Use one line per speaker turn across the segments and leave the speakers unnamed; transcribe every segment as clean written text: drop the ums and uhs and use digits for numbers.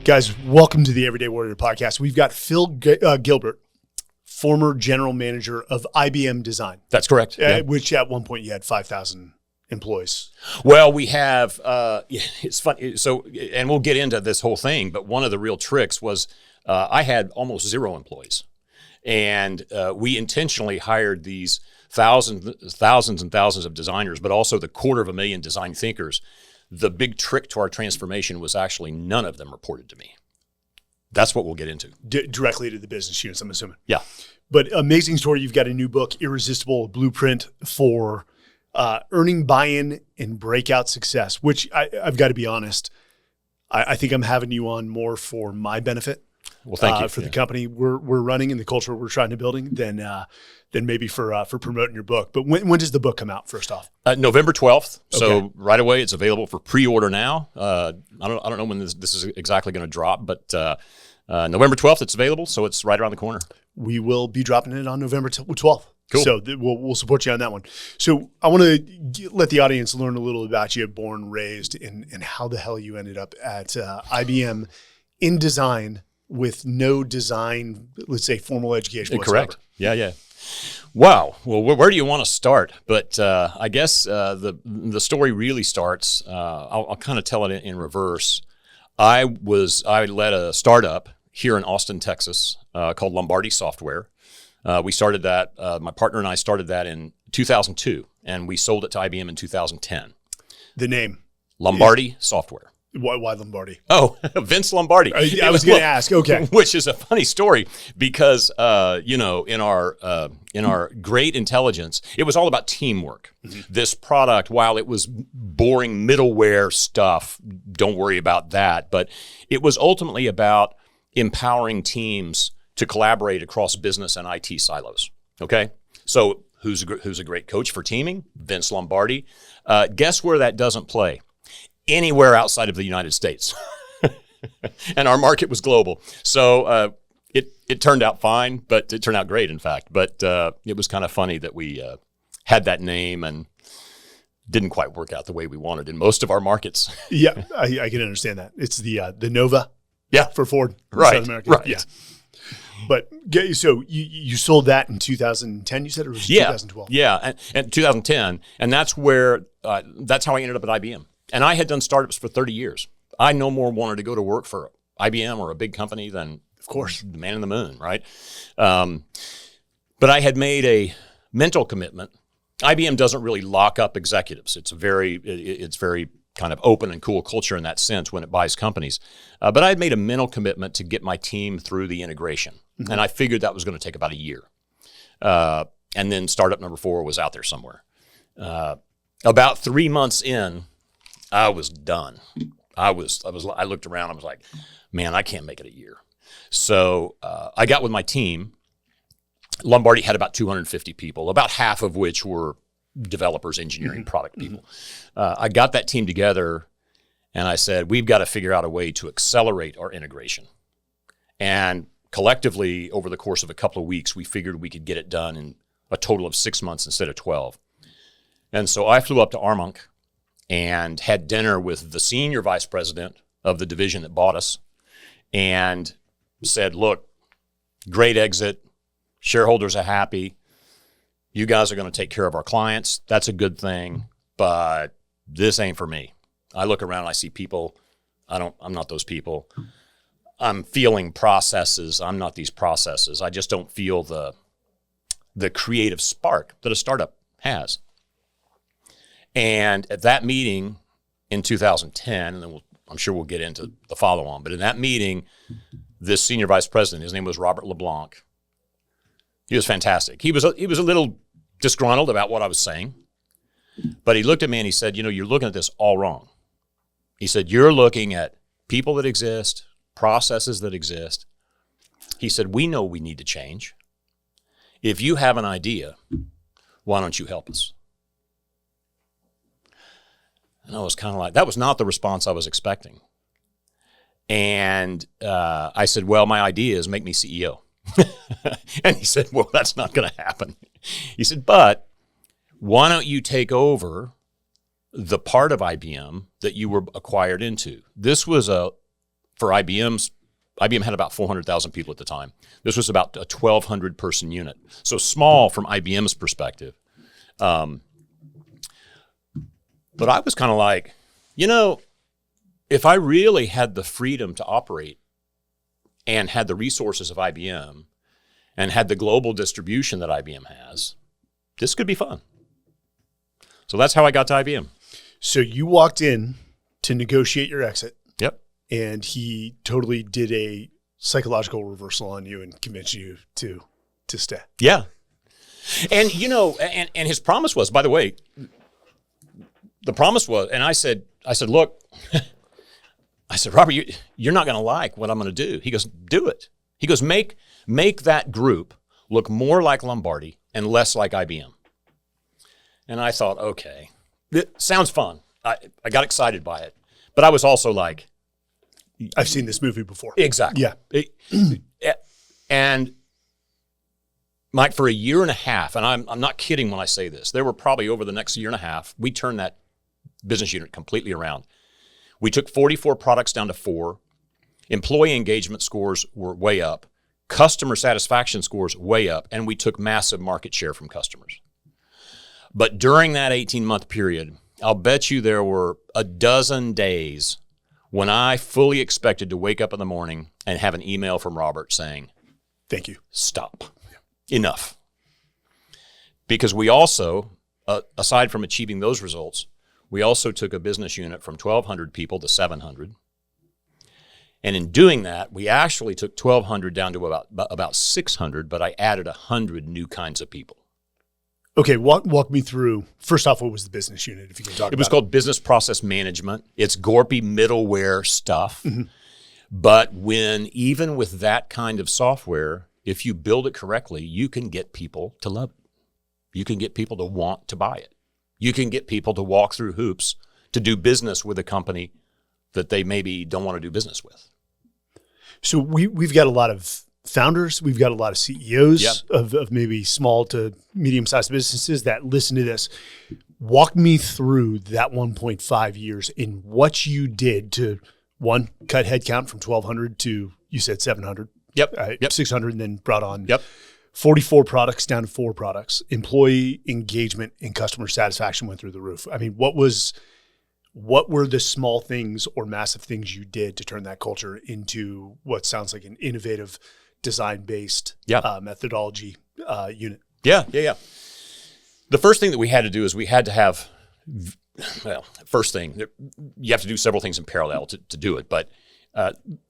Guys, welcome to the Everyday Warrior podcast. We've got Phil Gilbert, former general manager of IBM Design.
That's correct.
Which at one point you had 5,000 employees.
Well, we have, it's funny. So, and we'll get into this whole thing, but one of the real tricks was I had almost zero employees. And we intentionally hired these thousands and thousands of designers, but also the 250,000 design thinkers. The big trick to our transformation was actually none of them reported to me. That's what we'll get into.
Directly to the business units, I'm assuming.
Yeah.
But amazing story. You've got a new book, Irresistible, Blueprint for Earning Buy-in and Breakout Success, which I've got to be honest, I think I'm having you on more for my benefit.
Well, thank you.
For the company we're running and the culture we're trying to building than maybe for promoting your book. But when does the book come out, first off?
November 12th. So
Okay.
right away, it's available for pre-order now. I don't know when this is exactly going to drop, but November 12th, it's available. So it's right around the corner.
We will be dropping it on November 12th.
Cool.
So we'll support you on that one. So I want to let the audience learn a little about you, born, raised, and how the hell you ended up at IBM in design with no design, let's say, formal education whatsoever.
Correct. Yeah. Wow. Well, where do you want to start? But I guess the story really starts. I'll kind of tell it in reverse. I led a startup here in Austin, Texas, called Lombardi Software. We started that. My partner and I started that in 2002, and we sold it to IBM in 2010.
The name
Lombardi Software.
Why Lombardi?
Oh, Vince Lombardi.
I was going to ask. Okay,
which is a funny story because in our great intelligence, it was all about teamwork. Mm-hmm. This product, while it was boring middleware stuff, don't worry about that. But it was ultimately about empowering teams to collaborate across business and IT silos. Okay, so who's a great coach for teaming? Vince Lombardi. Guess where that doesn't play? Anywhere outside of the United States. And our market was global. So it turned out fine, but it turned out great, in fact. But it was kind of funny that we had that name and didn't quite work out the way we wanted in most of our markets.
Yeah, I can understand that. It's the Nova for Ford in
right,
South America.
Right.
Yeah. But so you sold that in 2010, you said, or was it 2012?
Yeah, and 2010. And that's how I ended up at IBM. And I had done startups for 30 years. I no more wanted to go to work for IBM or a big company than,
of course,
the man in the moon, right? But I had made a mental commitment. IBM doesn't really lock up executives. It's very kind of open and cool culture in that sense when it buys companies. But I had made a mental commitment to get my team through the integration. Mm-hmm. And I figured that was going to take about a year. And then startup number 4 was out there somewhere. About 3 months in, I was done. I looked around. I was like, man, I can't make it a year. So I got with my team. Lombardi had about 250 people, about half of which were developers, engineering, product people. I got that team together, and I said, we've got to figure out a way to accelerate our integration. And collectively, over the course of a couple of weeks, we figured we could get it done in a total of 6 months instead of 12. And so I flew up to Armonk and had dinner with the senior vice president of the division that bought us and said, look, great exit. Shareholders are happy. You guys are going to take care of our clients. That's a good thing, but this ain't for me. I look around and I see people. I'm not those people. I'm feeling processes. I'm not these processes. I just don't feel the creative spark that a startup has. And at that meeting in 2010, and then I'm sure we'll get into the follow-on, but in that meeting, this senior vice president, his name was Robert LeBlanc. He was fantastic. He was a little disgruntled about what I was saying, but he looked at me and he said, you're looking at this all wrong. He said, you're looking at people that exist, processes that exist. He said, we know we need to change. If you have an idea, why don't you help us? And I was kind of like, that was not the response I was expecting. And I said, well, my idea is make me CEO. And he said, well, that's not going to happen. He said, but why don't you take over the part of IBM that you were acquired into? This was a for IBM had about 400,000 people at the time. This was about a 1,200 person unit. So small from IBM's perspective. But I was kind of like, if I really had the freedom to operate and had the resources of IBM and had the global distribution that IBM has, this could be fun. So that's how I got to IBM.
So you walked in to negotiate your exit.
Yep.
And he totally did a psychological reversal on you and convinced you to stay.
Yeah. And, and his promise was, by the way, the promise was, and I said, look, I said, Robert, you're not going to like what I'm going to do. He goes, do it. He goes, make that group look more like Lombardi and less like IBM. And I thought, okay, it sounds fun. I got excited by it. But I was also like,
I've seen this movie before.
Exactly.
Yeah.
And Mike, for a year and a half, and I'm not kidding when I say this, there were probably over the next year and a half, we turned that business unit completely around. We took 44 products down to 4. Employee engagement scores were way up. Customer satisfaction scores way up. And we took massive market share from customers. But during that 18-month period, I'll bet you there were a dozen days when I fully expected to wake up in the morning and have an email from Robert saying,
thank you.
Stop. Enough. Because we also, aside from achieving those results, we also took a business unit from 1,200 people to 700. And in doing that, we actually took 1,200 down to about 600, but I added 100 new kinds of people.
Okay, walk me through. First off, what was the business unit, if you can talk about it?
It was called Business Process Management. It's Gorpy middleware stuff. Mm-hmm. But even with that kind of software, if you build it correctly, you can get people to love it. You can get people to want to buy it. You can get people to walk through hoops to do business with a company that they maybe don't want to do business with.
So we've got a lot of founders, we've got a lot of CEOs of maybe small to medium-sized businesses that listen to this. Walk me through that 1.5 years in what you did to, one, cut headcount from 1,200 to, you said 700.
Yep.
600, and then brought on 44 products down to 4 products. Employee engagement and customer satisfaction went through the roof. I mean, what were the small things or massive things you did to turn that culture into what sounds like an innovative, design-based methodology unit? Yeah.
The first thing that we had to do is we had to have, first thing, you have to do several things in parallel to do it, but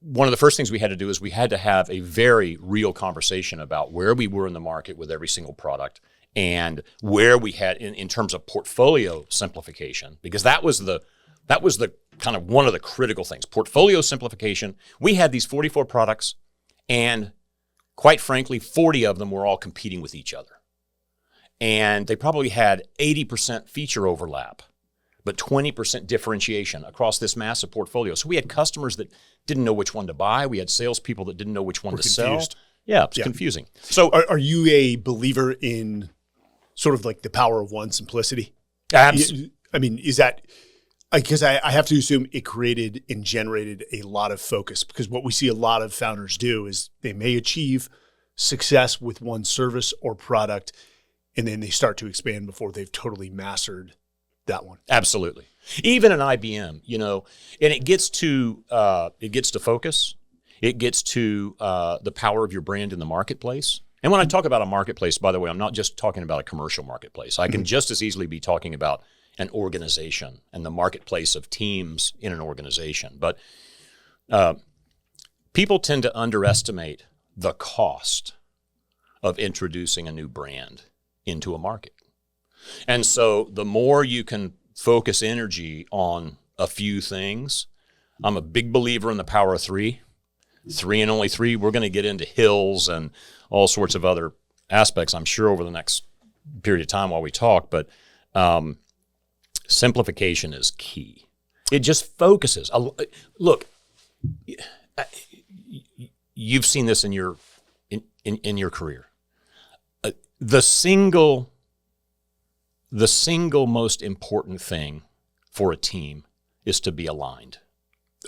one of the first things we had to do is we had to have a very real conversation about where we were in the market with every single product and where we had in terms of portfolio simplification, because that was the kind of one of the critical things. Portfolio simplification. We had these 44 products, and quite frankly, 40 of them were all competing with each other. And they probably had 80% feature overlap, but 20% differentiation across this massive portfolio. So we had customers that didn't know which one to buy. We had salespeople that didn't know which one to sell. Yeah, it's confusing. So
are you a believer in sort of like the power of one, simplicity?
Absolutely.
I mean, is that, because I have to assume it created and generated a lot of focus, because what we see a lot of founders do is they may achieve success with one service or product, and then they start to expand before they've totally mastered that one.
Absolutely. Even in IBM, and it gets to focus. It gets to the power of your brand in the marketplace. And when I talk about a marketplace, by the way, I'm not just talking about a commercial marketplace. I can just as easily be talking about an organization and the marketplace of teams in an organization. But people tend to underestimate the cost of introducing a new brand into a market. And so the more you can focus energy on a few things, I'm a big believer in the power of 3. 3 and only 3. We're going to get into hills and all sorts of other aspects, I'm sure, over the next period of time while we talk. But simplification is key. It just focuses. Look, you've seen this in your career. The single most important thing for a team is to be aligned.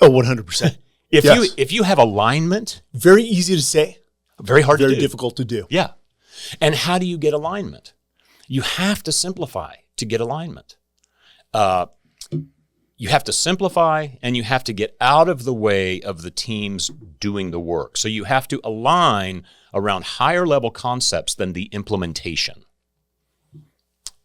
Oh, 100%.
If you have alignment,
very easy to say,
very hard to do.
Very difficult to do.
Yeah. And how do you get alignment? You have to simplify to get alignment. You have to simplify, and you have to get out of the way of the teams doing the work. So you have to align around higher level concepts than the implementation.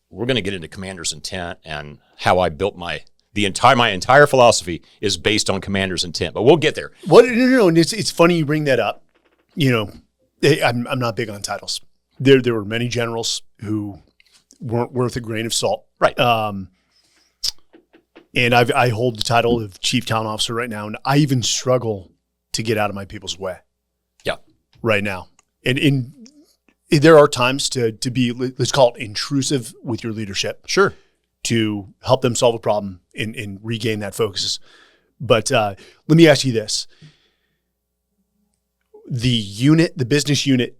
We're going to get into commander's intent and how I built my entire philosophy is based on commander's intent, but we'll get there.
No. And it's funny you bring that up. I'm not big on titles. There were many generals who weren't worth a grain of salt.
Right.
And I hold the title of Chief Talent Officer right now, and I even struggle to get out of my people's way.
Yeah.
Right now. And there are times to be, let's call it intrusive with your leadership.
Sure.
To help them solve a problem and regain that focus. But let me ask you this. The business unit,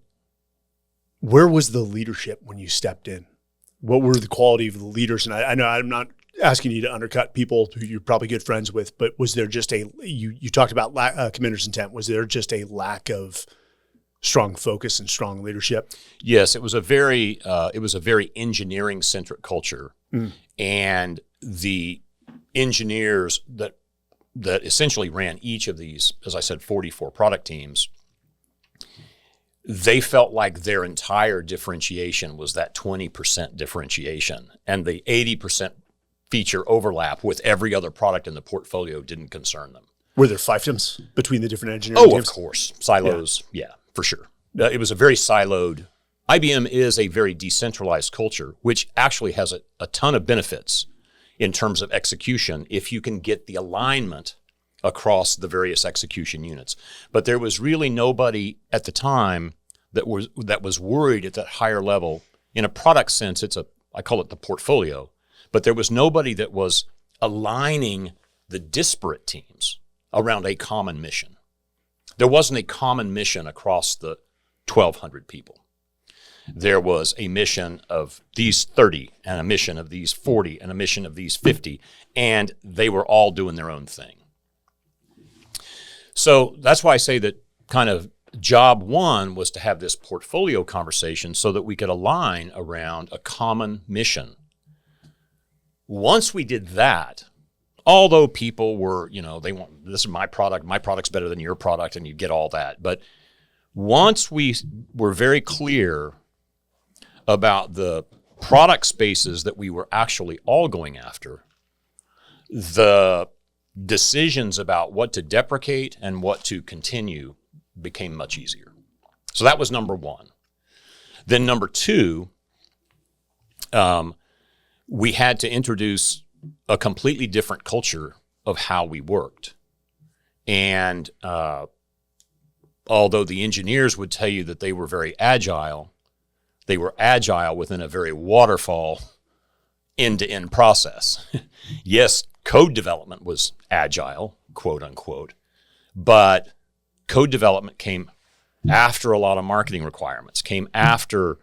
where was the leadership when you stepped in? What were the quality of the leaders? And I know I'm not asking you to undercut people who you're probably good friends with, but was there just you talked about commander's intent. Was there just a lack of strong focus and strong leadership?
Yes, it was a very engineering centric culture. And the engineers that essentially ran each of these, as I said, 44 product teams, they felt like their entire differentiation was that 20% differentiation, and the 80% feature overlap with every other product in the portfolio didn't concern them.
Were there fiefdoms between the different engineering teams?
Of course. Silos, yeah for sure. It was a very siloed. IBM is a very decentralized culture, which actually has a ton of benefits in terms of execution if you can get the alignment across the various execution units. But there was really nobody at the time that was worried at that higher level. In a product sense, I call it the portfolio, but there was nobody that was aligning the disparate teams around a common mission. There wasn't a common mission across the 1,200 people. There was a mission of these 30 and a mission of these 40 and a mission of these 50, and they were all doing their own thing. So that's why I say that kind of job one was to have this portfolio conversation so that we could align around a common mission. Once we did that, although people were, they want, this is my product's better than your product, and you get all that. But once we were very clear about the product spaces that we were actually all going after, the decisions about what to deprecate and what to continue became much easier. So that was number one. Then number two, we had to introduce a completely different culture of how we worked. And although the engineers would tell you that they were very agile, they were agile within a very waterfall end-to-end process. Yes, code development was agile, quote unquote, but code development came after a lot of marketing requirements, came after,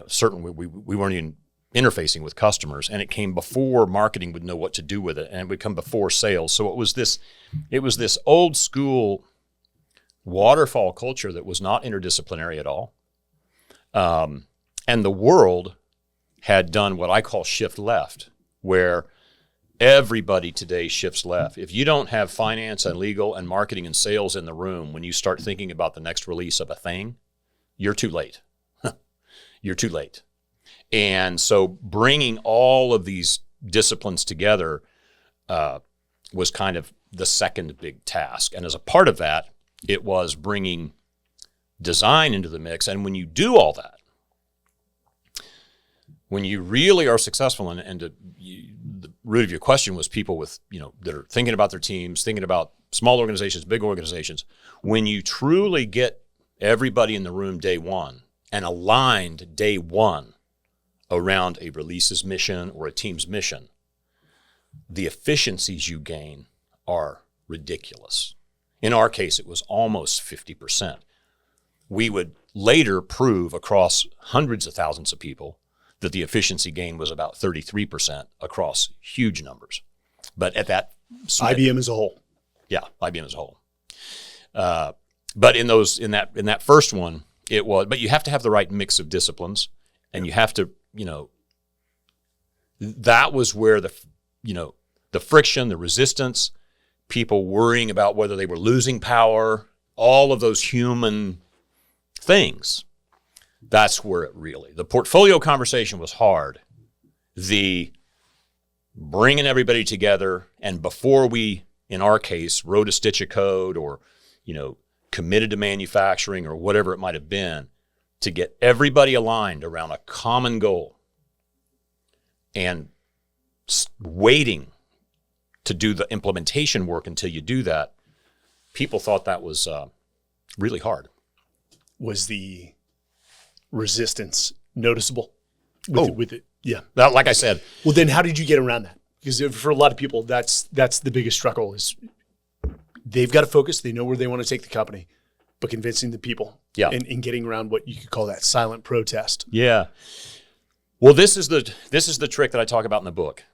certainly we weren't even interfacing with customers, and it came before marketing would know what to do with it, and it would come before sales. So it was this old school waterfall culture that was not interdisciplinary at all. And the world had done what I call shift left, where everybody today shifts left. If you don't have finance and legal and marketing and sales in the room when you start thinking about the next release of a thing, you're too late. You're too late. And so bringing all of these disciplines together was kind of the second big task. And as a part of that, it was bringing design into the mix. And when you do all that, when you really are successful, the root of your question was people with, that are thinking about their teams, thinking about small organizations, big organizations. When you truly get everybody in the room day one and aligned day one around a release's mission or a team's mission, the efficiencies you gain are ridiculous. In our case, it was almost 50%. We would later prove across hundreds of thousands of people that the efficiency gain was about 33% across huge numbers. But at that...
IBM as a whole.
Yeah, IBM as a whole. But in that first one, it was. But you have to have the right mix of disciplines, and you have to, that was where the friction, the resistance, people worrying about whether they were losing power, all of those human things. That's where the portfolio conversation was hard. The bringing everybody together, and before we, in our case, wrote a stitch of code or, committed to manufacturing or whatever it might have been, to get everybody aligned around a common goal and waiting to do the implementation work until you do that, people thought that was really hard.
Was the resistance noticeable with it? Yeah.
Like I said.
Well, then how did you get around that? Because for a lot of people, that's the biggest struggle is they've got to focus. They know where they want to take the company, but convincing the people and getting around what you could call that silent protest.
Yeah. Well, this is the trick that I talk about in the book.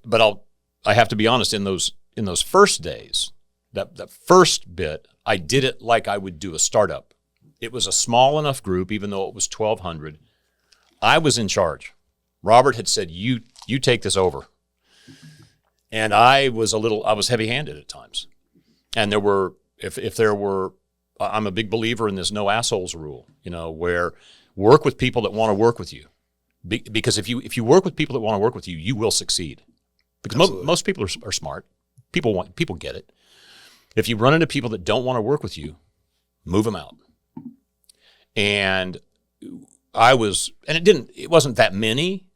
But I have to be honest, in those first days, that first bit, I did it like I would do a startup. It was a small enough group, even though it was 1,200. I was in charge. Robert had said, you take this over. And I was heavy-handed at times. And there were, I'm a big believer in this no assholes rule, where work with people that want to work with you. Because if you work with people that want to work with you, you will succeed. Because most people are smart. People get it. If you run into people that don't want to work with you, move them out. And it wasn't that many,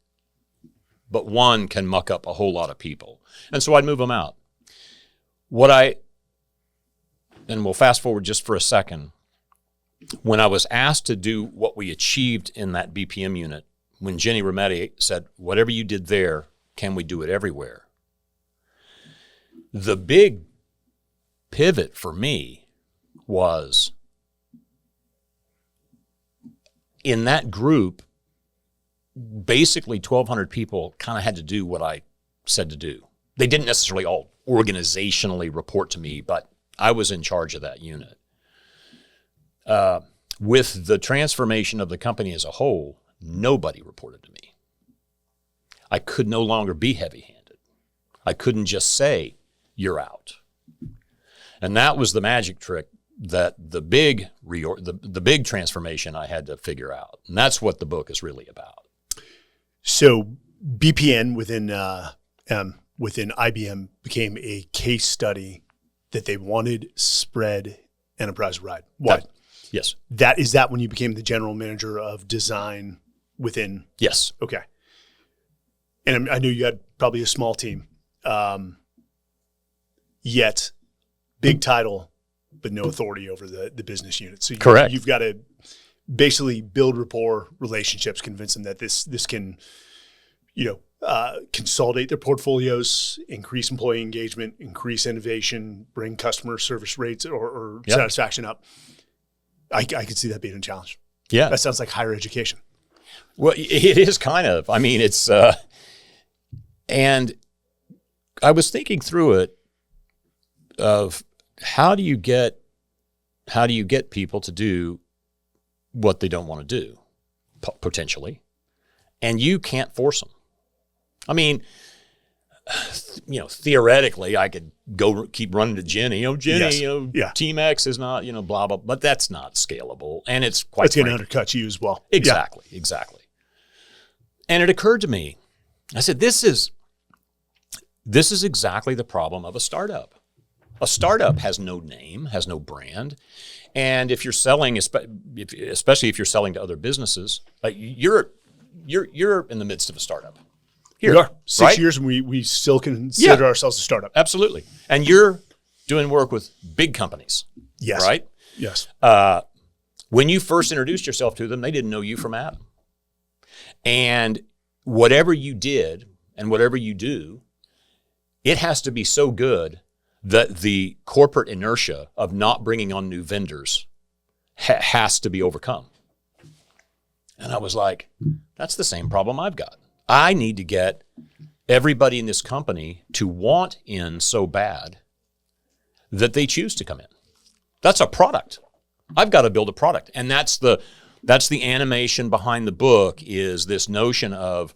but one can muck up a whole lot of people. And so I'd move them out. And we'll fast forward just for a second. When I was asked to do what we achieved in that BPM unit, when Jenny Rometty said, whatever you did there, can we do it everywhere? The big pivot for me was in that group, basically 1,200 people kind of had to do what I said to do. They didn't necessarily all organizationally report to me, but I was in charge of that unit. With the transformation of the company as a whole, nobody reported to me. I could no longer be heavy-handed. I couldn't just say, you're out. And that was the magic trick that the big transformation I had to figure out. And that's what the book is really about.
So BPN within IBM became a case study that they wanted spread enterprise-wide. Why?
Yes.
Is that when you became the general manager of design within?
Yes.
Okay. And I knew you had probably a small team, yet big title, but no authority over the business unit. So
correct.
You've got to basically build rapport, relationships, convince them that this can, consolidate their portfolios, increase employee engagement, increase innovation, bring customer service rates or satisfaction up. I could see that being a challenge.
Yeah.
That sounds like higher education.
Well, it is kind of. I mean, it's and I was thinking through it of how do you get people to do what they don't want to do, potentially, and you can't force them. I mean, theoretically, I could keep running to Jenny. Jenny,
yes.
Team X is not, blah, blah, but that's not scalable. And it's quite
It's going to undercut you as well.
Exactly. And it occurred to me, I said, this is exactly the problem of a startup. A startup has no name, has no brand. And if you're selling, especially if you're selling to other businesses, you're in the midst of a startup.
Here, we are. 6 years and we still consider ourselves a startup.
Absolutely. And you're doing work with big companies.
Yes.
Right?
Yes.
When you first introduced yourself to them, they didn't know you from Adam. And whatever you did and whatever you do, it has to be so good that the corporate inertia of not bringing on new vendors has to be overcome. And I was like, that's the same problem I've got. I need to get everybody in this company to want in so bad that they choose to come in. That's a product. I've got to build a product. And that's the animation behind the book, is this notion of,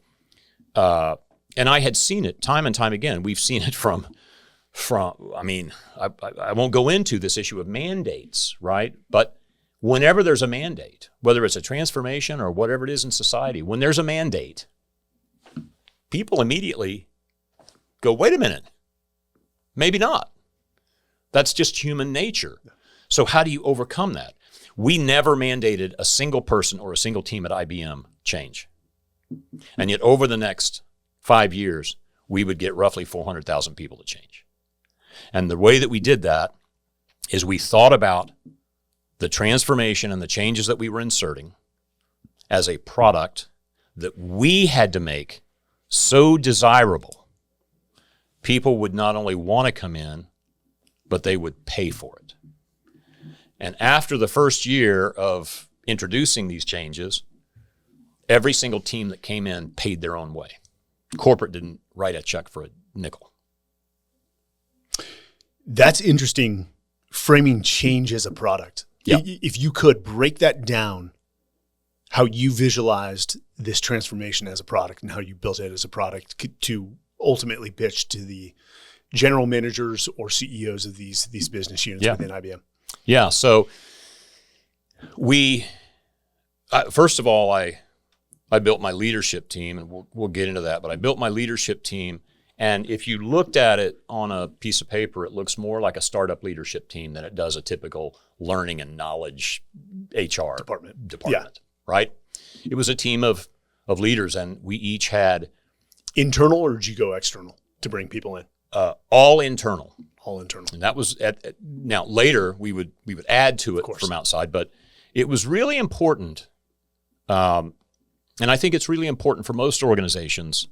and I had seen it time and time again. We've seen it from I mean, I won't go into this issue of mandates, right? But whenever there's a mandate, whether it's a transformation or whatever it is in society, when there's a mandate, people immediately go, wait a minute, maybe not. That's just human nature. So how do you overcome that? We never mandated a single person or a single team at IBM change. And yet over the next 5 years, we would get roughly 400,000 people to change. And the way that we did that is we thought about the transformation and the changes that we were inserting as a product that we had to make so desirable, people would not only want to come in, but they would pay for it. And after the first year of introducing these changes, every single team that came in paid their own way. Corporate didn't write a check for a nickel.
That's interesting, framing change as a product.
Yep.
If you could break that down, how you visualized this transformation as a product and how you built it as a product to ultimately pitch to the general managers or CEOs of these business units within IBM.
Yeah. So first of all, I built my leadership team, and we'll get into that, but I built my leadership team. And if you looked at it on a piece of paper, it looks more like a startup leadership team than it does a typical learning and knowledge HR department, right? It was a team of leaders, and we each had...
Internal, or did you go external to bring people in?
All internal.
All internal.
And that was now later we would add to it from outside, but it was really important. And I think it's really important for most organizations.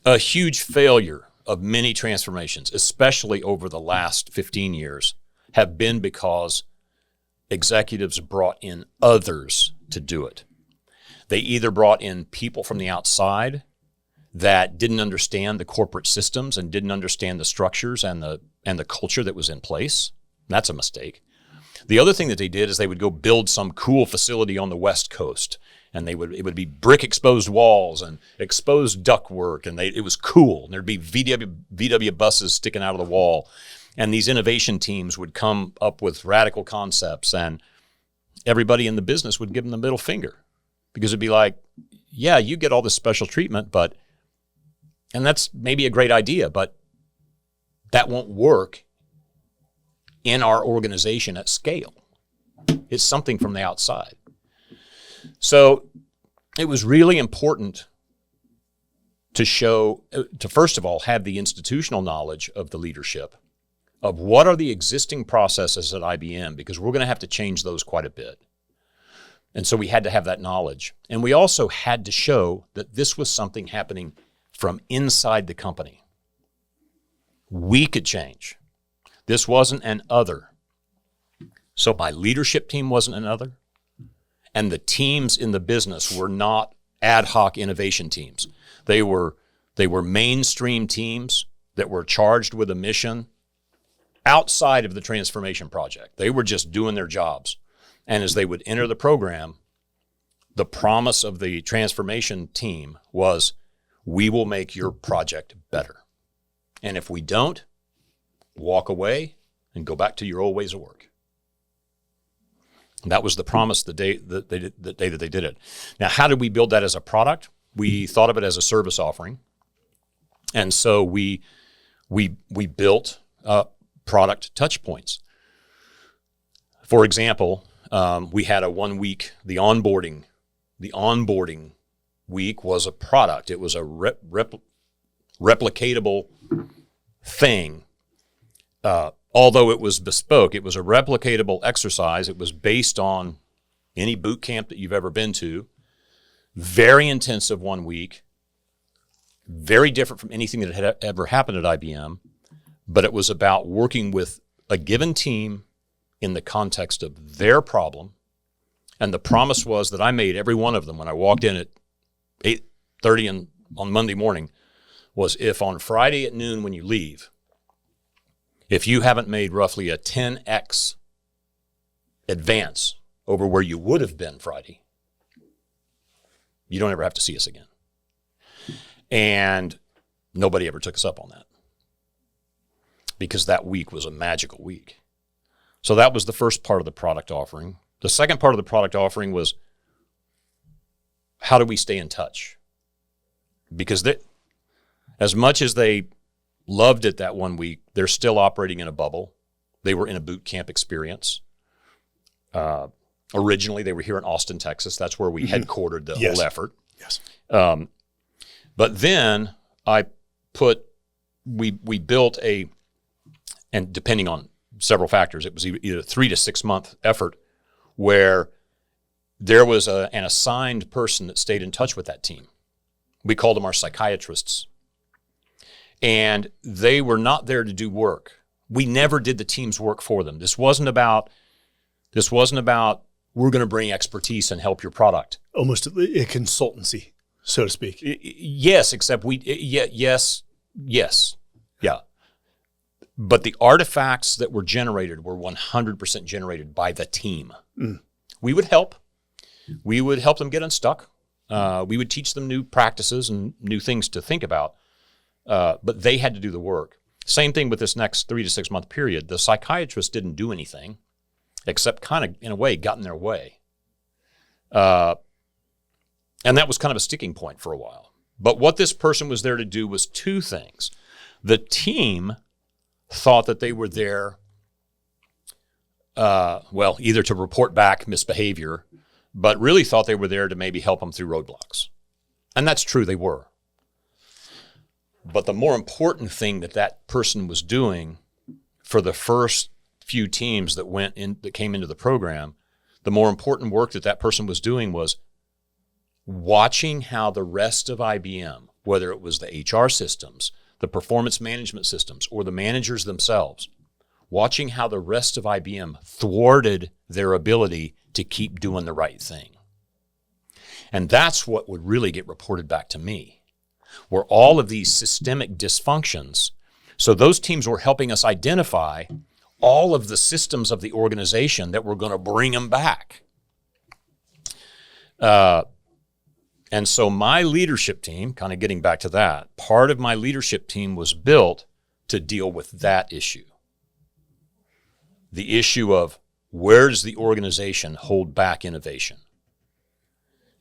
A huge failure of many transformations, especially over the last 15 years, have been because executives brought in others to do it. They either brought in people from the outside that didn't understand the corporate systems and didn't understand the structures and the culture that was in place. That's a mistake. The other thing that they did is they would go build some cool facility on the West Coast, and it would be brick exposed walls and exposed ductwork, and it was cool. And there'd be VW buses sticking out of the wall, and these innovation teams would come up with radical concepts, and everybody in the business would give them the middle finger, because it'd be like, yeah, you get all this special treatment, and that's maybe a great idea, but that won't work in our organization at scale. It's something from the outside. So it was really important to first of all, have the institutional knowledge of the leadership of what are the existing processes at IBM, because we're going to have to change those quite a bit. And so we had to have that knowledge. And we also had to show that this was something happening from inside the company. We could change. This wasn't an other. So my leadership team wasn't an other, and the teams in the business were not ad hoc innovation teams. They were mainstream teams that were charged with a mission outside of the transformation project. They were just doing their jobs. And as they would enter the program, the promise of the transformation team was, we will make your project better. And if we don't, walk away and go back to your old ways of work. And that was the promise the day that they did it. Now, how did we build that as a product? We thought of it as a service offering. And so we built product touch points. For example, we had a 1 week, the onboarding week was a product. It was a replicatable thing. Although it was bespoke, it was a replicatable exercise. It was based on any boot camp that you've ever been to. Very intensive 1 week. Very different from anything that had ever happened at IBM. But it was about working with a given team in the context of their problem. And the promise was that I made every one of them when I walked in at 8:30 on Monday morning was, if on Friday at noon when you leave, If you haven't made roughly a 10x advance over where you would have been Friday, you don't ever have to see us again. And nobody ever took us up on that because that week was a magical week. So that was the first part of the product offering. The second part of the product offering was, how do we stay in touch? Because as much as they loved it that one week, they're still operating in a bubble. They were in a boot camp experience. Originally, they were here in Austin, Texas. That's where we headquartered the whole effort.
Yes.
But then we built and depending on several factors, it was either a 3 to 6 month effort where there was an assigned person that stayed in touch with that team. We called them our psychiatrists. And they were not there to do work. We never did the team's work for them. This wasn't about we're going to bring expertise and help your product.
Almost a consultancy, so to speak.
Yes, except yes. Yeah. But the artifacts that were generated were 100% generated by the team. Mm. We would help. We would help them get unstuck. We would teach them new practices and new things to think about. But they had to do the work. Same thing with this next 3 to 6 month period. The psychiatrist didn't do anything except kind of, in a way, got in their way. And that was kind of a sticking point for a while. But what this person was there to do was two things. The team thought that they were there, either to report back misbehavior, but really thought they were there to maybe help them through roadblocks. And that's true, they were. But the more important thing that person was doing for the first few teams that came into the program, the more important work that person was doing was watching how the rest of IBM, whether it was the HR systems, the performance management systems, or the managers themselves, watching how the rest of IBM thwarted their ability to keep doing the right thing. And that's what would really get reported back to me, were all of these systemic dysfunctions. So those teams were helping us identify all of the systems of the organization that were going to bring them back. And so my leadership team, kind of getting back to that, part of my leadership team was built to deal with that issue. The issue of where does the organization hold back innovation?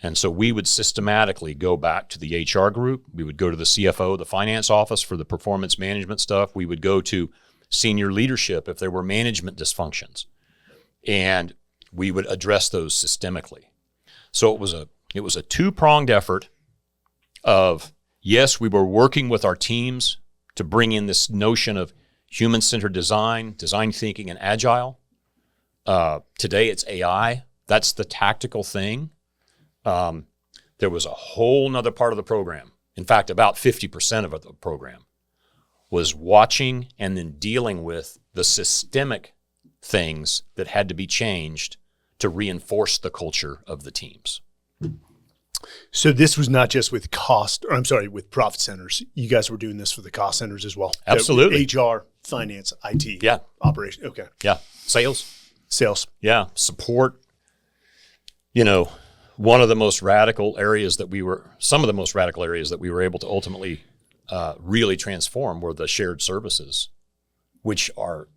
And so we would systematically go back to the HR group. We would go to the CFO, the finance office for the performance management stuff. We would go to senior leadership if there were management dysfunctions. And we would address those systemically. So it was a two-pronged effort of, yes, we were working with our teams to bring in this notion of human-centered design thinking, and agile. Today it's AI. That's the tactical thing. There was a whole nother part of the program. In fact, about 50% of the program was watching and then dealing with the systemic things that had to be changed to reinforce the culture of the teams.
So this was not just with with profit centers. You guys were doing this for the cost centers as well.
Absolutely.
HR, finance, IT.
Yeah.
Operation. Okay.
Yeah. Sales.
Yeah.
Support. Some of the most radical areas that we were able to ultimately really transform were the shared services, which are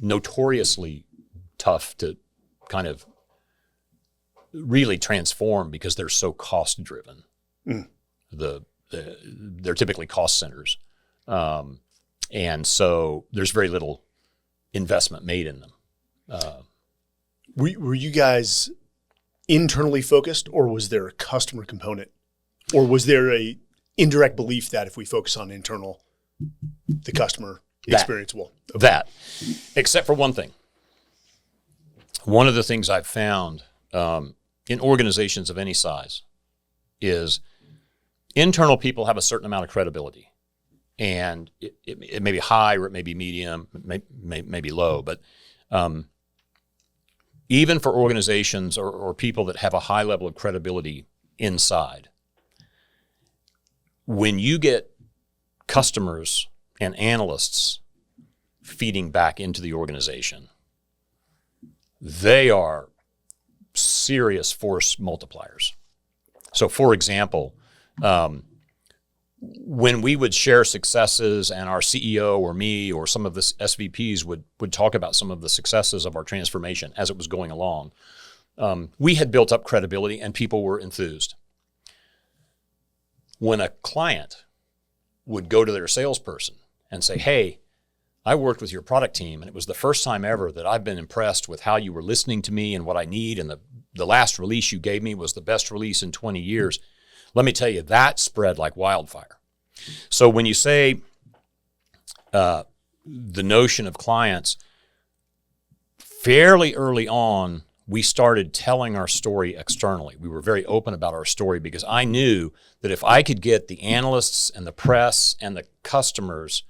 notoriously tough to kind of really transform because they're so cost driven. Mm. They're typically cost centers. And so there's very little investment made in them.
Were you guys internally focused, or was there a customer component, or was there a indirect belief that if we focus on internal, the customer experience will? Okay.
That, except for one thing. One of the things I've found in organizations of any size is internal people have a certain amount of credibility, and it may be high or it may be medium, it may be low, but even for organizations or people that have a high level of credibility inside, when you get customers and analysts feeding back into the organization, they are serious force multipliers. So, for example, when we would share successes and our CEO or me or some of the SVPs would talk about some of the successes of our transformation as it was going along, we had built up credibility and people were enthused. When a client would go to their salesperson and say, hey, I worked with your product team and it was the first time ever that I've been impressed with how you were listening to me and what I need, and the last release you gave me was the best release in 20 years. Let me tell you, that spread like wildfire. So when you say the notion of clients, fairly early on, we started telling our story externally. We were very open about our story because I knew that if I could get the analysts and the press and the customers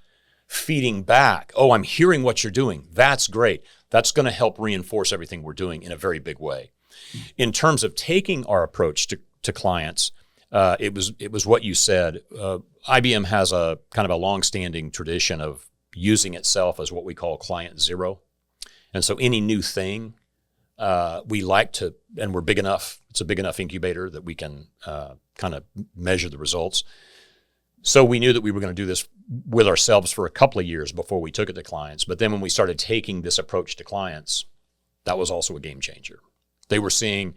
feeding back, oh, I'm hearing what you're doing, that's great. That's going to help reinforce everything we're doing in a very big way. In terms of taking our approach to clients, it was what you said. IBM has a kind of a long-standing tradition of using itself as what we call client zero. And so any new thing, we like to, and we're big enough, it's a big enough incubator that we can kind of measure the results. So we knew that we were going to do this with ourselves for a couple of years before we took it to clients. But then when we started taking this approach to clients, that was also a game changer. They were seeing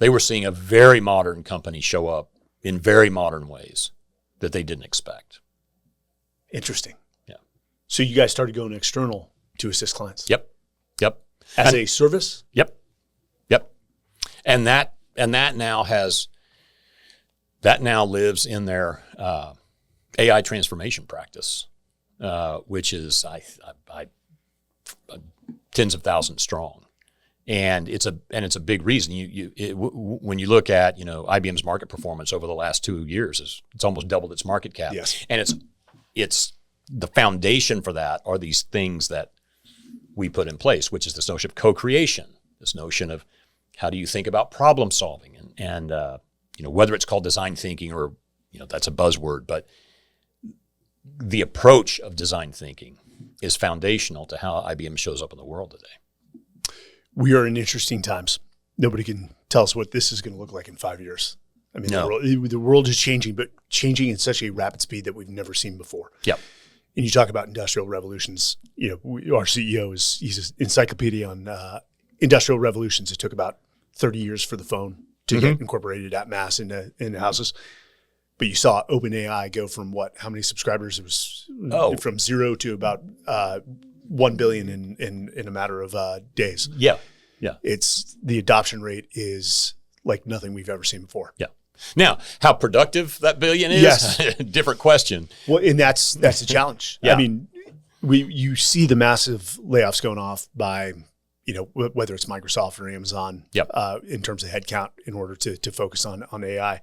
a very modern company show up in very modern ways that they didn't expect.
Interesting.
Yeah.
So you guys started going external to assist clients?
Yep.
As a service?
Yep. And that now lives in their AI transformation practice, which is tens of thousands strong. And it's a big reason. When you look at IBM's market performance over the last 2 years, it's almost doubled its market cap.
Yes.
And it's the foundation for that are these things that we put in place, which is this notion of co-creation, this notion of how do you think about problem solving, and whether it's called design thinking or that's a buzzword, but the approach of design thinking is foundational to how IBM shows up in the world today.
We are in interesting times. Nobody can tell us what this is going to look like in 5 years. I mean,
No.
the world is changing, but changing at such a rapid speed that we've never seen before.
Yep.
And you talk about industrial revolutions. Our CEO he's an encyclopedia on industrial revolutions. It took about 30 years for the phone to get incorporated at mass into houses. But you saw OpenAI go from how many subscribers? It was from 0 to about 1 billion in a matter of days.
Yeah.
It's the adoption rate is like nothing we've ever seen before.
Yeah. Now, how productive that billion is,
Yes.
different question.
Well, and that's a challenge.
Yeah.
I mean, you see the massive layoffs going off by, whether it's Microsoft or Amazon,
Yep.
In terms of headcount in order to focus on AI.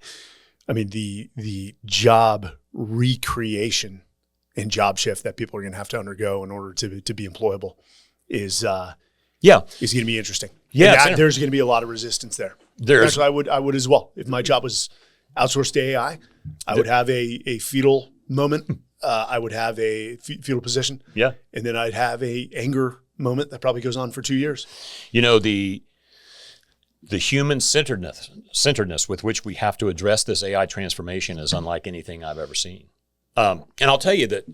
I mean, the job recreation and job shift that people are going to have to undergo in order to be employable is going to be interesting.
Yeah,
And there's going to be a lot of resistance there. Actually, I would as well. If my job was outsourced to AI, I would have a fetal moment. I would have a fetal position.
Yeah.
And then I'd have a anger moment that probably goes on for 2 years.
The human centeredness with which we have to address this AI transformation is unlike anything I've ever seen. And I'll tell you that,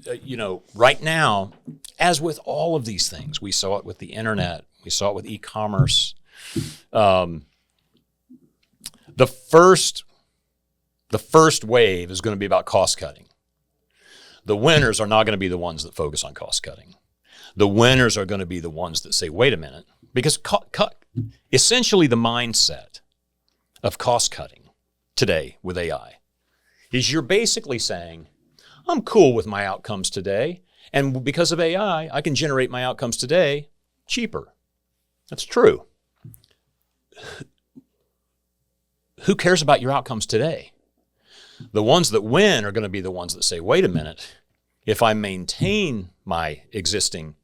right now, as with all of these things, we saw it with the internet, we saw it with e-commerce. The first wave is going to be about cost cutting. The winners are not going to be the ones that focus on cost cutting. The winners are going to be the ones that say, wait a minute, because essentially the mindset of cost cutting today with AI is you're basically saying, I'm cool with my outcomes today, and because of AI, I can generate my outcomes today cheaper. That's true. Who cares about your outcomes today? The ones that win are going to be the ones that say, wait a minute, if I maintain my existing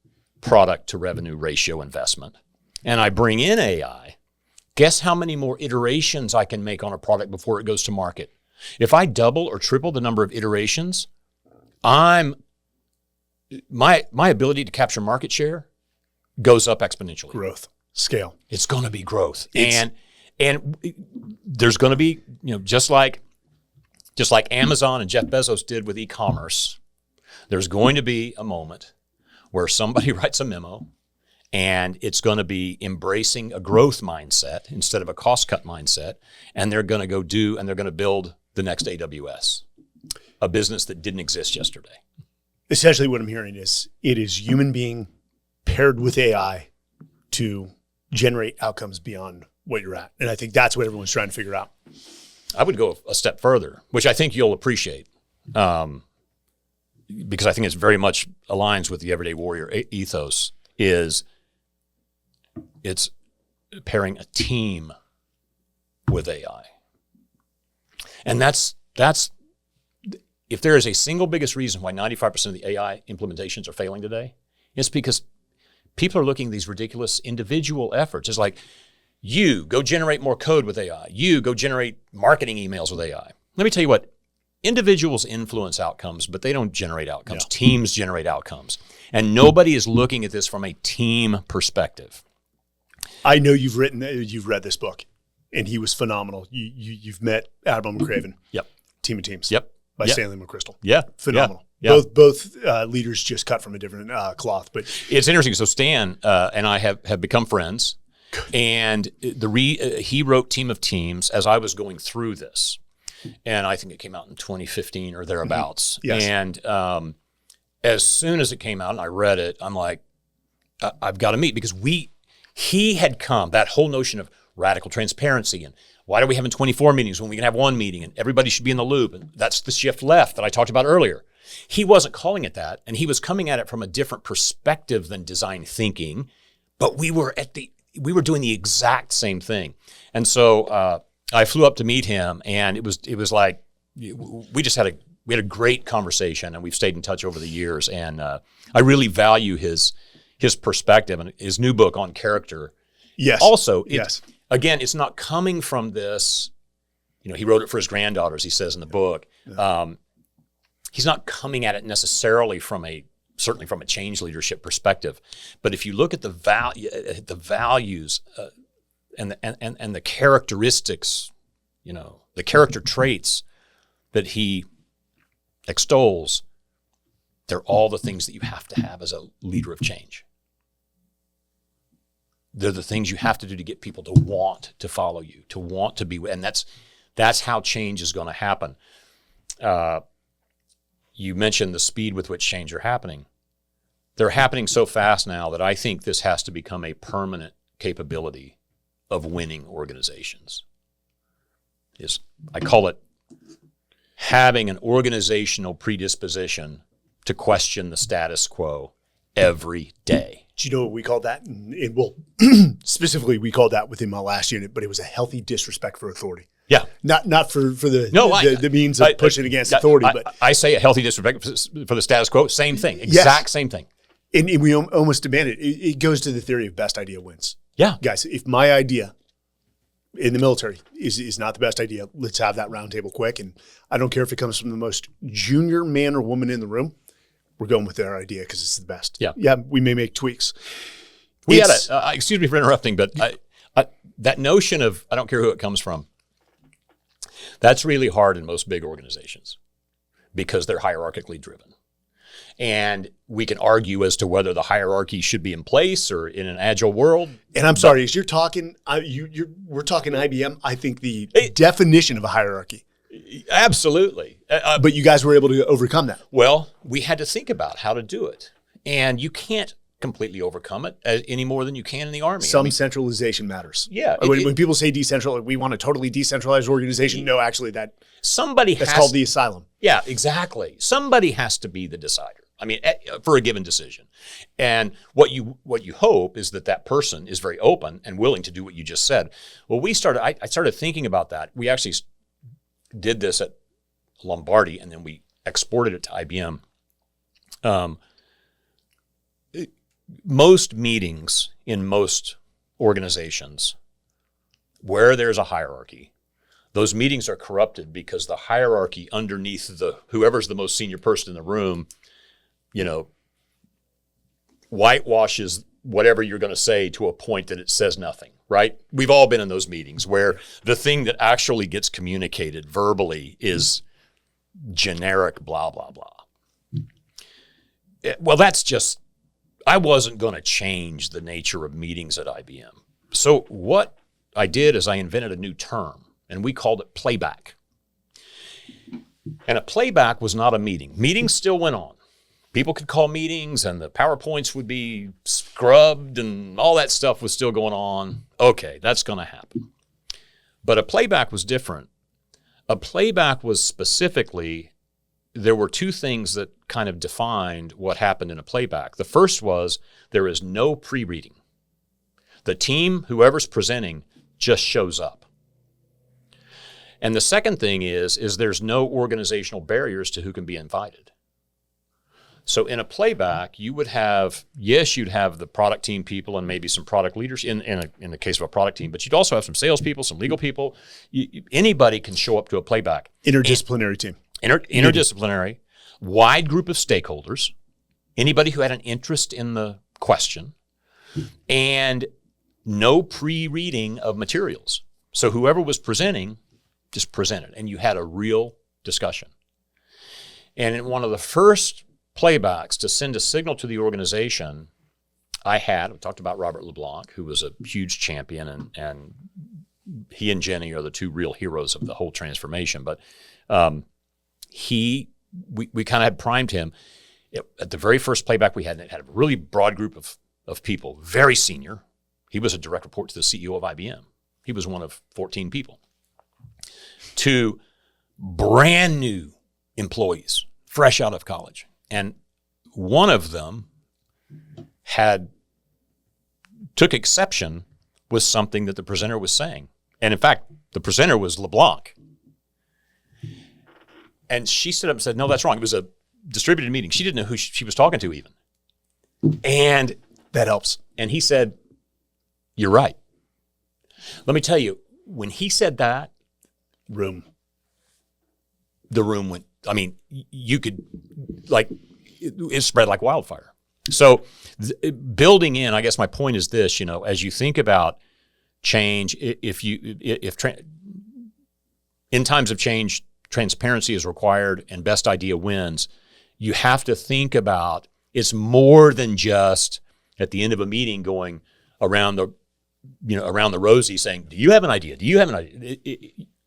product to revenue ratio investment and I bring in AI, guess how many more iterations I can make on a product before it goes to market? If I double or triple the number of iterations, I'm my ability to capture market share goes up exponentially.
Growth, scale.
It's going to be growth, and there's going to be, just like Amazon and Jeff Bezos did with e-commerce. There's going to be a moment where somebody writes a memo, and it's going to be embracing a growth mindset instead of a cost cut mindset, and they're going to they're going to build the next AWS, a business that didn't exist yesterday.
Essentially what I'm hearing is it is human being paired with AI to generate outcomes beyond what you're at. And I think that's what everyone's trying to figure out.
I would go a step further, which I think you'll appreciate, because I think it's very much aligns with the everyday warrior ethos, is it's pairing a team with AI. And that's if there is a single biggest reason why 95% of the AI implementations are failing today, it's because people are looking at these ridiculous individual efforts. It's like, you go generate more code with AI. You go generate marketing emails with AI. Let me tell you what, individuals influence outcomes, but they don't generate outcomes. Yeah. Teams generate outcomes. And nobody is looking at this from a team perspective.
I know you've read this book, and he was phenomenal. You've met Admiral McCraven.
Yep.
Team of Teams.
Yep.
By Stanley McChrystal.
Yeah.
Phenomenal.
Yeah.
Both leaders just cut from a different cloth. But
it's interesting. So Stan and I have become friends. And he wrote Team of Teams as I was going through this. And I think it came out in 2015 or thereabouts.
Mm-hmm. Yes.
And as soon as it came out and I read it, I'm like, I've got to meet, because he had come, that whole notion of radical transparency and why are we having 24 meetings when we can have one meeting and everybody should be in the loop? And that's the shift left that I talked about earlier. He wasn't calling it that, and he was coming at it from a different perspective than design thinking, but we were doing the exact same thing. And so I flew up to meet him, and it was like we had a great conversation, and we've stayed in touch over the years. And I really value his perspective and his new book on character.
Yes.
Also,
yes.
Again, it's not coming from this. He wrote it for his granddaughters, he says in the book. Yeah. He's not coming at it necessarily certainly from a change leadership perspective, but if you look at the values and the characteristics, the character traits that he extols, they're all the things that you have to have as a leader of change. They're the things you have to do to get people to want to follow you, to want to be, and that's how change is going to happen. You mentioned the speed with which change are happening. They're happening so fast now that I think this has to become a permanent capability of winning organizations. I call it having an organizational predisposition to question the status quo every day.
Do you know what we called that? Specifically, we called that within my last unit, but it was a healthy disrespect for authority.
Yeah.
Not for the means of pushing against authority. But
I say a healthy disrespect for the status quo, same thing, exact same thing.
And we almost demand it. It goes to the theory of best idea wins.
Yeah.
Guys, if my idea in the military is not the best idea, let's have that roundtable quick. And I don't care if it comes from the most junior man or woman in the room. We're going with their idea because it's the best.
Yeah.
Yeah, we may make tweaks.
We had excuse me for interrupting, but that notion of I don't care who it comes from, that's really hard in most big organizations because they're hierarchically driven. And we can argue as to whether the hierarchy should be in place or in an agile world.
And I'm sorry, as you're talking, we're talking IBM. I think the definition of a hierarchy.
Absolutely.
But you guys were able to overcome that.
Well, we had to think about how to do it. And you can't completely overcome it any more than you can in the Army.
Centralization matters.
Yeah.
When people say decentralized, we want a totally decentralized organization. No, actually, that's called the asylum.
Yeah, exactly. Somebody has to be the decider. I mean, for a given decision. And what you hope is that person is very open and willing to do what you just said. Well, I started thinking about that. We actually did this at Lombardi, and then we exported it to IBM. Most meetings in most organizations where there's a hierarchy, those meetings are corrupted because the hierarchy underneath whoever's the most senior person in the room, whitewashes whatever you're going to say to a point that it says nothing, right? We've all been in those meetings where the thing that actually gets communicated verbally is generic blah, blah, blah. Well, I wasn't going to change the nature of meetings at IBM. So what I did is I invented a new term, and we called it playback. And a playback was not a meeting. Meetings still went on. People could call meetings, and the PowerPoints would be scrubbed, and all that stuff was still going on. Okay, that's going to happen. But a playback was different. A playback was specifically, there were two things that kind of defined what happened in a playback. The first was there is no pre-reading. The team, whoever's presenting, just shows up. And the second thing is there's no organizational barriers to who can be invited. So in a playback, you would have, you'd have the product team people and maybe some product leaders in the case of a product team, but you'd also have some salespeople, some legal people. Anybody can show up to a playback.
Interdisciplinary team.
Interdisciplinary, wide group of stakeholders, anybody who had an interest in the question, and no pre-reading of materials. So whoever was presenting just presented, and you had a real discussion. And in one of the first playbacks to send a signal to the organization, I talked about Robert LeBlanc, who was a huge champion, and he and Jenny are the two real heroes of the whole transformation. But we kind of had primed him. At the very first playback we had, it had a really broad group of people, very senior. He was a direct report to the CEO of IBM. He was one of 14 people. To brand new employees, fresh out of college. And one of them took exception with something that the presenter was saying. And in fact, the presenter was LeBlanc. And she stood up and said, no, that's wrong. It was a distributed meeting. She didn't know who she was talking to even. And
that helps.
And he said, you're right. Let me tell you, when he said that, the room went, I mean, you could, it spread like wildfire. So building in, I guess my point is this, as you think about change, in times of change, transparency is required and best idea wins. You have to think about, it's more than just at the end of a meeting going around the rosy saying, do you have an idea? Do you have an idea?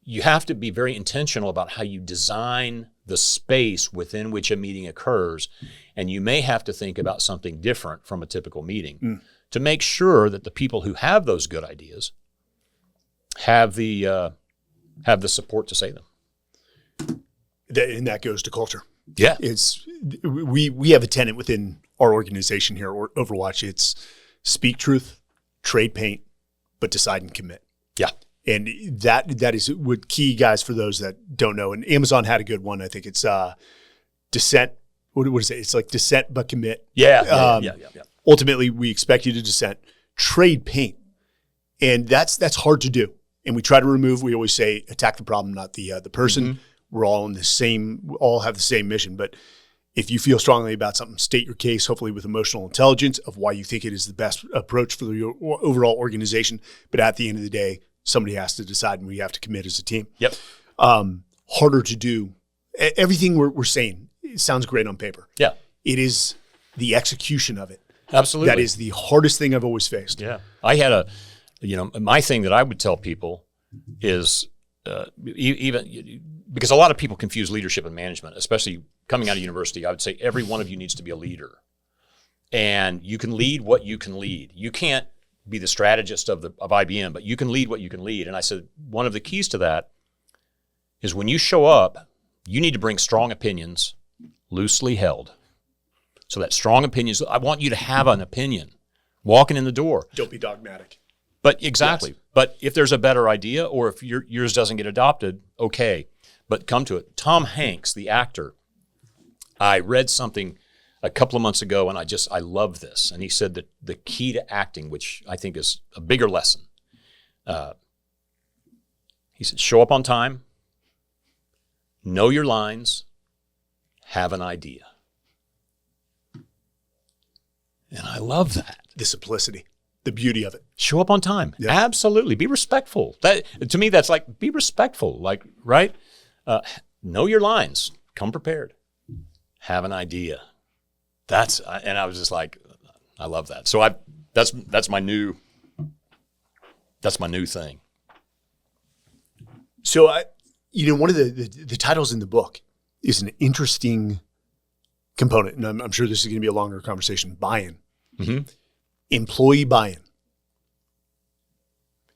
You have to be very intentional about how you design the space within which a meeting occurs. And you may have to think about something different from a typical meeting to make sure that the people who have those good ideas have the support to say them.
And that goes to culture.
Yeah.
We have a tenet within our organization here, or Overwatch. It's speak truth, trade paint, but decide and commit.
Yeah.
And that is what key, guys, for those that don't know. And Amazon had a good one. I think it's dissent. What is it? It's like dissent but commit.
Yeah.
Ultimately, we expect you to dissent. Trade paint. And that's hard to do. And we try to remove, we always say, attack the problem, not the person. Mm-hmm. We're all all have the same mission. But if you feel strongly about something, state your case, hopefully with emotional intelligence of why you think it is the best approach for your overall organization. But at the end of the day, somebody has to decide, and we have to commit as a team.
Yep.
Harder to do. Everything we're saying, it sounds great on paper.
Yeah.
It is the execution of it.
Absolutely.
That is the hardest thing I've always faced.
Yeah. I had my thing that I would tell people is even because a lot of people confuse leadership and management, especially coming out of university. I would say every one of you needs to be a leader, and you can lead what you can lead. You can't be the strategist of IBM, but you can lead what you can lead. And I said, one of the keys to that is when you show up, you need to bring strong opinions, loosely held. So that strong opinions, I want you to have an opinion walking in the door.
Don't be dogmatic.
But exactly. Yes. But if there's a better idea, or if yours doesn't get adopted, okay, but come to it. Tom Hanks, the actor, I read something a couple of months ago, and I love this. And he said that the key to acting, which I think is a bigger lesson, he said, show up on time, know your lines, have an idea. And I love that.
The simplicity, the beauty of it.
Show up on time. Yeah. Absolutely. Be respectful. That, to me, that's like, be respectful. Like, right? Know your lines. Come prepared. Have an idea. And I was just like, I love that. So that's my new thing.
So one of the titles in the book is an interesting component, and I'm sure this is going to be a longer conversation. Buy-in, employee buy-in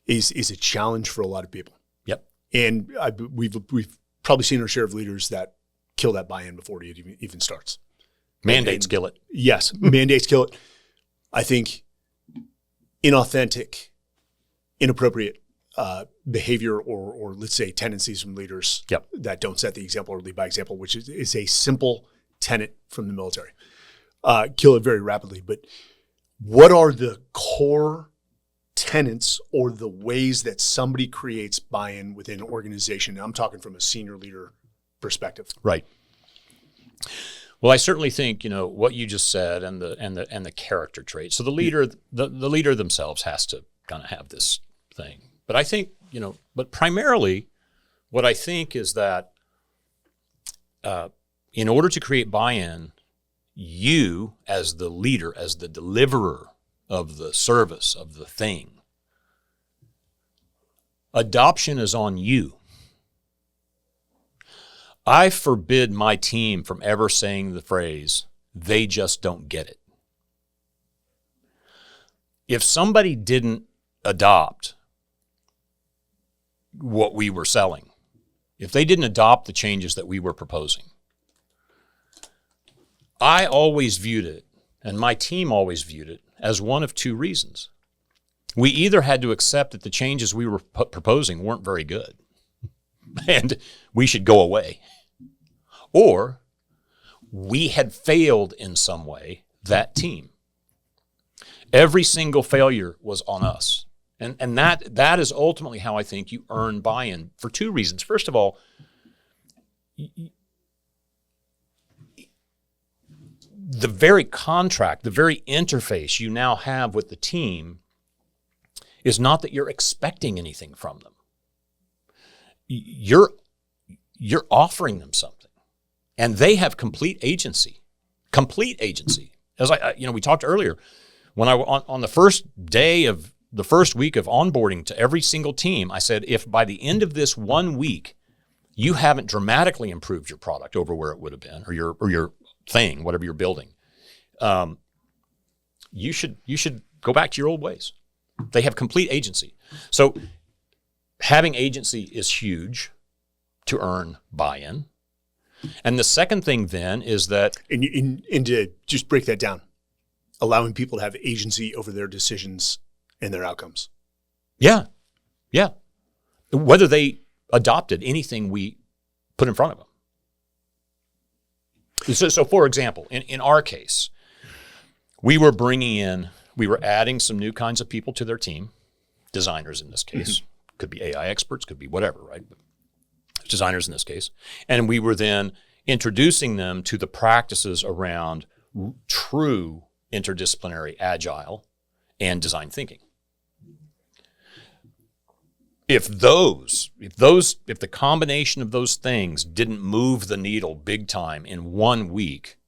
is a challenge for a lot of people.
Yep.
And we've probably seen our share of leaders that kill that buy-in before it even starts.
Mandates kill it.
Yes, mandates kill it. I think inauthentic, inappropriate behavior or let's say tendencies from leaders that don't set the example or lead by example, which is a simple tenet from the military, kill it very rapidly. But what are the core tenets or the ways that somebody creates buy-in within an organization? I'm talking from a senior leader perspective.
Right. Well, I certainly think, what you just said and the character traits. So the leader, the leader themselves has to kind of have this thing. But I think, but primarily what I think is that in order to create buy-in, you as the leader, as the deliverer of the service, of the thing, adoption is on you. I forbid my team from ever saying the phrase, they just don't get it. If somebody didn't adopt what we were selling, if they didn't adopt the changes that we were proposing, I always viewed it, and my team always viewed it, as one of two reasons. We either had to accept that the changes we were proposing weren't very good, and we should go away, or we had failed in some way, that team. Every single failure was on us. And that is ultimately how I think you earn buy-in for two reasons. First of all, the very contract, the very interface you now have with the team is not that you're expecting anything from them. You're offering them something, and they have complete agency. Complete agency. As we talked earlier, when on the first day of the first week of onboarding to every single team, I said, if by the end of this 1 week you haven't dramatically improved your product over where it would have been, or your thing, whatever you're building, you should go back to your old ways. They have complete agency. So having agency is huge to earn buy-in. And the second thing then is that...
And to just break that down, allowing people to have agency over their decisions and their outcomes.
Yeah. Yeah. Whether they adopted anything we put in front of them. So for example, in our case, we were adding some new kinds of people to their team, designers in this case. Could be AI experts, could be whatever, right? But designers in this case. And we were then introducing them to the practices around true interdisciplinary, agile, and design thinking. If the combination of those things didn't move the needle big time in 1 week,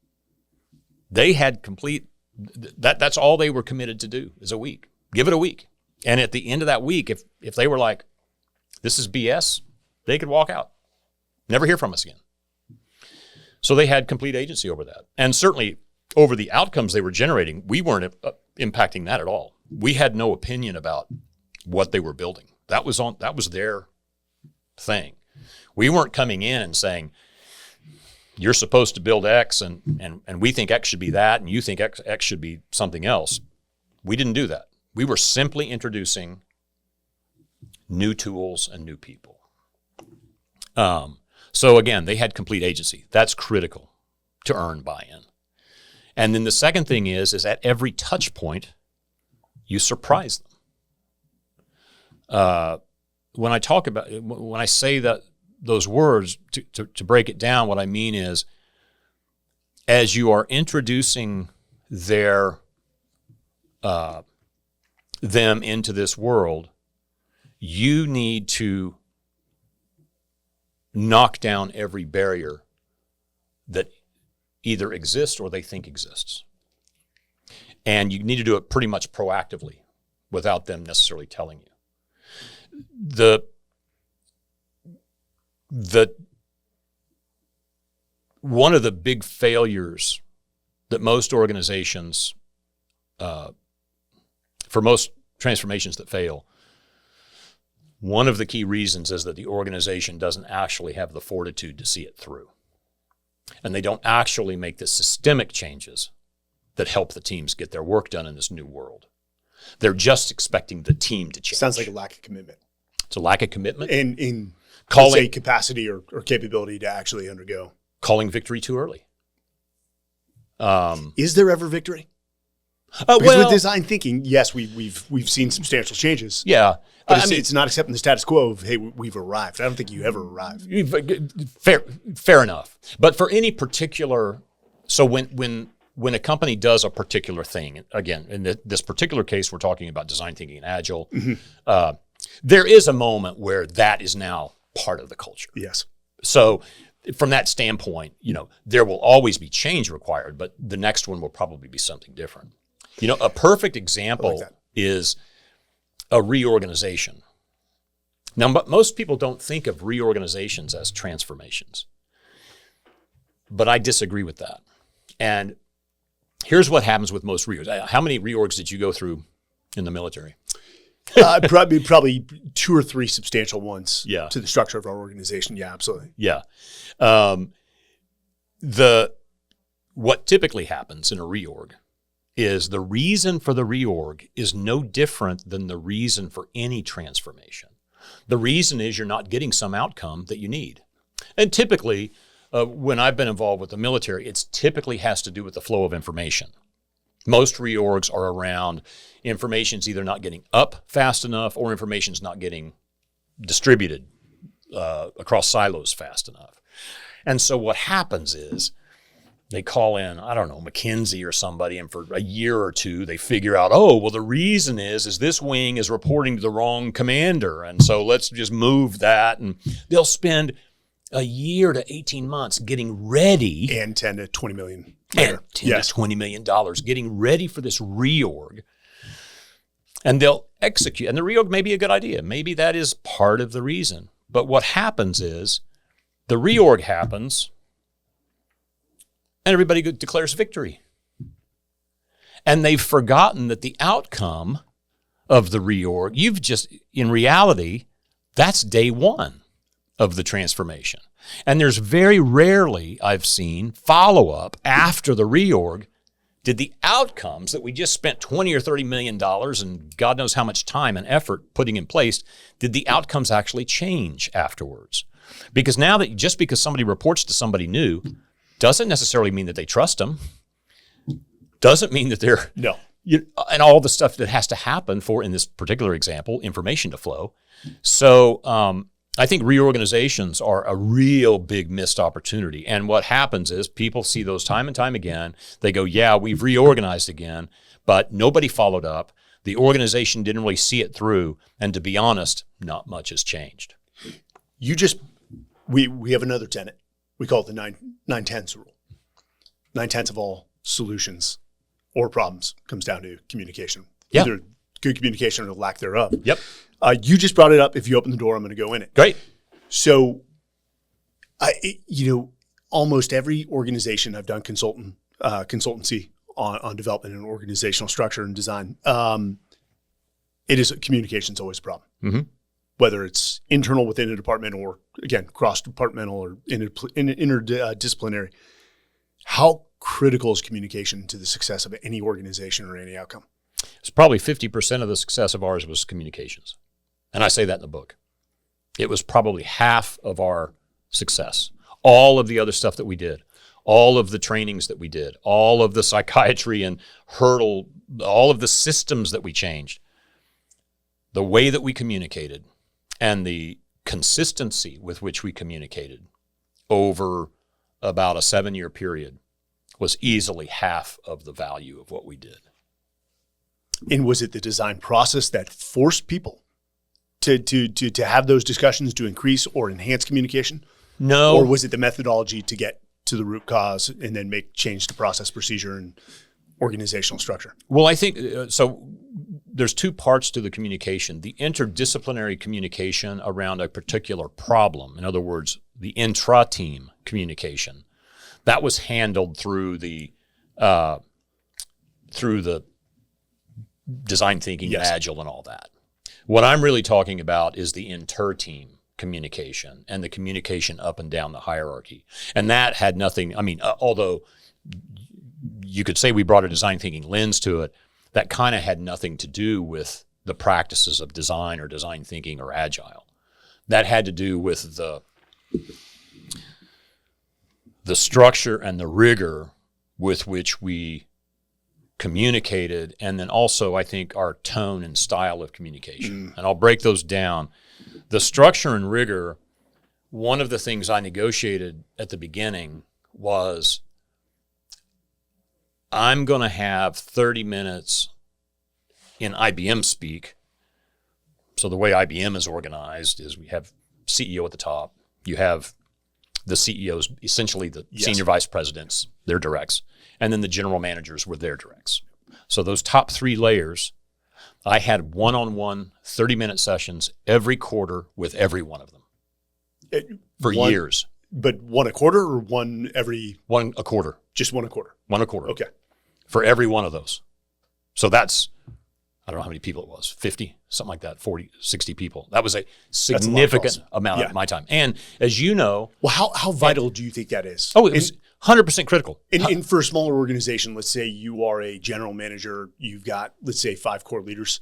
they had that's all they were committed to do is a week. Give it a week. And at the end of that week, if they were like, this is BS, they could walk out. Never hear from us again. So they had complete agency over that. And certainly over the outcomes they were generating, we weren't impacting that at all. We had no opinion about what they were building. That was their thing. We weren't coming in and saying, you're supposed to build X and we think X should be that and you think X should be something else. We didn't do that. We were simply introducing new tools and new people. So again, they had complete agency. That's critical to earn buy-in. And then the second thing is at every touch point, you surprise them. When I say that those words, to break it down, what I mean is, as you are introducing their them into this world, you need to knock down every barrier that either exists or they think exists. And you need to do it pretty much proactively without them necessarily telling you. The one of the big failures that most organizations, for most transformations that fail, one of the key reasons is that the organization doesn't actually have the fortitude to see it through. And they don't actually make the systemic changes that help the teams get their work done in this new world. They're just expecting the team to change.
Sounds like a lack of commitment.
It's a lack of commitment.
In
calling,
say, capacity or capability to actually undergo.
Calling victory too early.
Is there ever victory? Because with design thinking, yes, we've seen substantial changes.
Yeah.
But it's not accepting the status quo of, hey, we've arrived. I don't think you ever arrive.
Fair enough. But for any particular, so when a company does a particular thing, again, in this particular case, we're talking about design thinking and agile, there is a moment where that is now part of the culture.
Yes.
So from that standpoint, there will always be change required, but the next one will probably be something different. A perfect example is a reorganization. Now, but most people don't think of reorganizations as transformations, but I disagree with that. And here's what happens with most reorgs. How many reorgs did you go through in the military?
Probably 2 or 3 substantial ones to the structure of our organization. Yeah, absolutely.
Yeah. What typically happens in a reorg is the reason for the reorg is no different than the reason for any transformation. The reason is you're not getting some outcome that you need. And typically, when I've been involved with the military, it typically has to do with the flow of information. Most reorgs are around information's either not getting up fast enough or information's not getting distributed across silos fast enough. And so what happens is they call in, I don't know, McKinsey or somebody, and for a year or two, they figure out, the reason is this wing is reporting to the wrong commander, and so let's just move that. And they'll spend a year to 18 months getting ready.
And 10 to 20 million.
And $10 to $20 million getting ready for this reorg. And they'll execute. And the reorg may be a good idea. Maybe that is part of the reason. But what happens is the reorg happens and everybody declares victory. And they've forgotten that the outcome of the reorg, in reality, that's day one of the transformation. And there's very rarely, I've seen, follow-up after the reorg. Did the outcomes that we just spent $20 or $30 million and God knows how much time and effort putting in place, did the outcomes actually change afterwards? Because now that just because somebody reports to somebody new doesn't necessarily mean that they trust them. Doesn't mean that they're...
No.
And all the stuff that has to happen for, in this particular example, information to flow. So I think reorganizations are a real big missed opportunity. And what happens is people see those time and time again. They go, yeah, we've reorganized again, but nobody followed up. The organization didn't really see it through. And to be honest, not much has changed.
We have another tenet. We call it the 9/10 rule. 9/10 of all solutions or problems comes down to communication.
Yeah.
Either good communication or the lack thereof.
Yep.
You just brought it up. If you open the door, I'm going to go in it.
Great.
So, almost every organization I've done consultancy on development and organizational structure and design, communication is always a problem.
Mm-hmm.
Whether it's internal within a department or, again, cross-departmental or interdisciplinary. How critical is communication to the success of any organization or any outcome?
It's probably 50% of the success of ours was communications. And I say that in the book. It was probably half of our success. All of the other stuff that we did, all of the trainings that we did, all of the psychiatry and hurdle, all of the systems that we changed, the way that we communicated and the consistency with which we communicated over about a 7-year period was easily half of the value of what we did.
And was it the design process that forced people to have those discussions to increase or enhance communication?
No.
Or was it the methodology to get to the root cause and then make change to process, procedure, and organizational structure?
Well, I think so. There's two parts to the communication: the interdisciplinary communication around a particular problem. In other words, the intra-team communication that was handled through the design thinking,
Yes.
agile, and all that. What I'm really talking about is the inter-team communication and the communication up and down the hierarchy. And that had nothing, although you could say we brought a design thinking lens to it, that kind of had nothing to do with the practices of design or design thinking or agile. That had to do with the structure and the rigor with which we communicated, and then also I think our tone and style of communication. And I'll break those down. The structure and rigor, one of the things I negotiated at the beginning was I'm going to have 30 minutes in IBM speak. So the way IBM is organized is we have CEO at the top. You have the CEOs, essentially the senior vice presidents, their directs, and then the general managers were their directs. So those top three layers, I had one-on-one 30-minute sessions every quarter with every one of them for years.
But one a quarter or one every?
One a quarter.
Just one a quarter.
One a quarter.
Okay.
For every one of those. So that's, I don't know how many people it was, 50, something like that, 40, 60 people. That was a significant amount of my time. And as you know.
Well, how vital do you think that is?
Oh, it was 100% critical.
And for a smaller organization, let's say you are a general manager, you've got, let's say, 5 core leaders.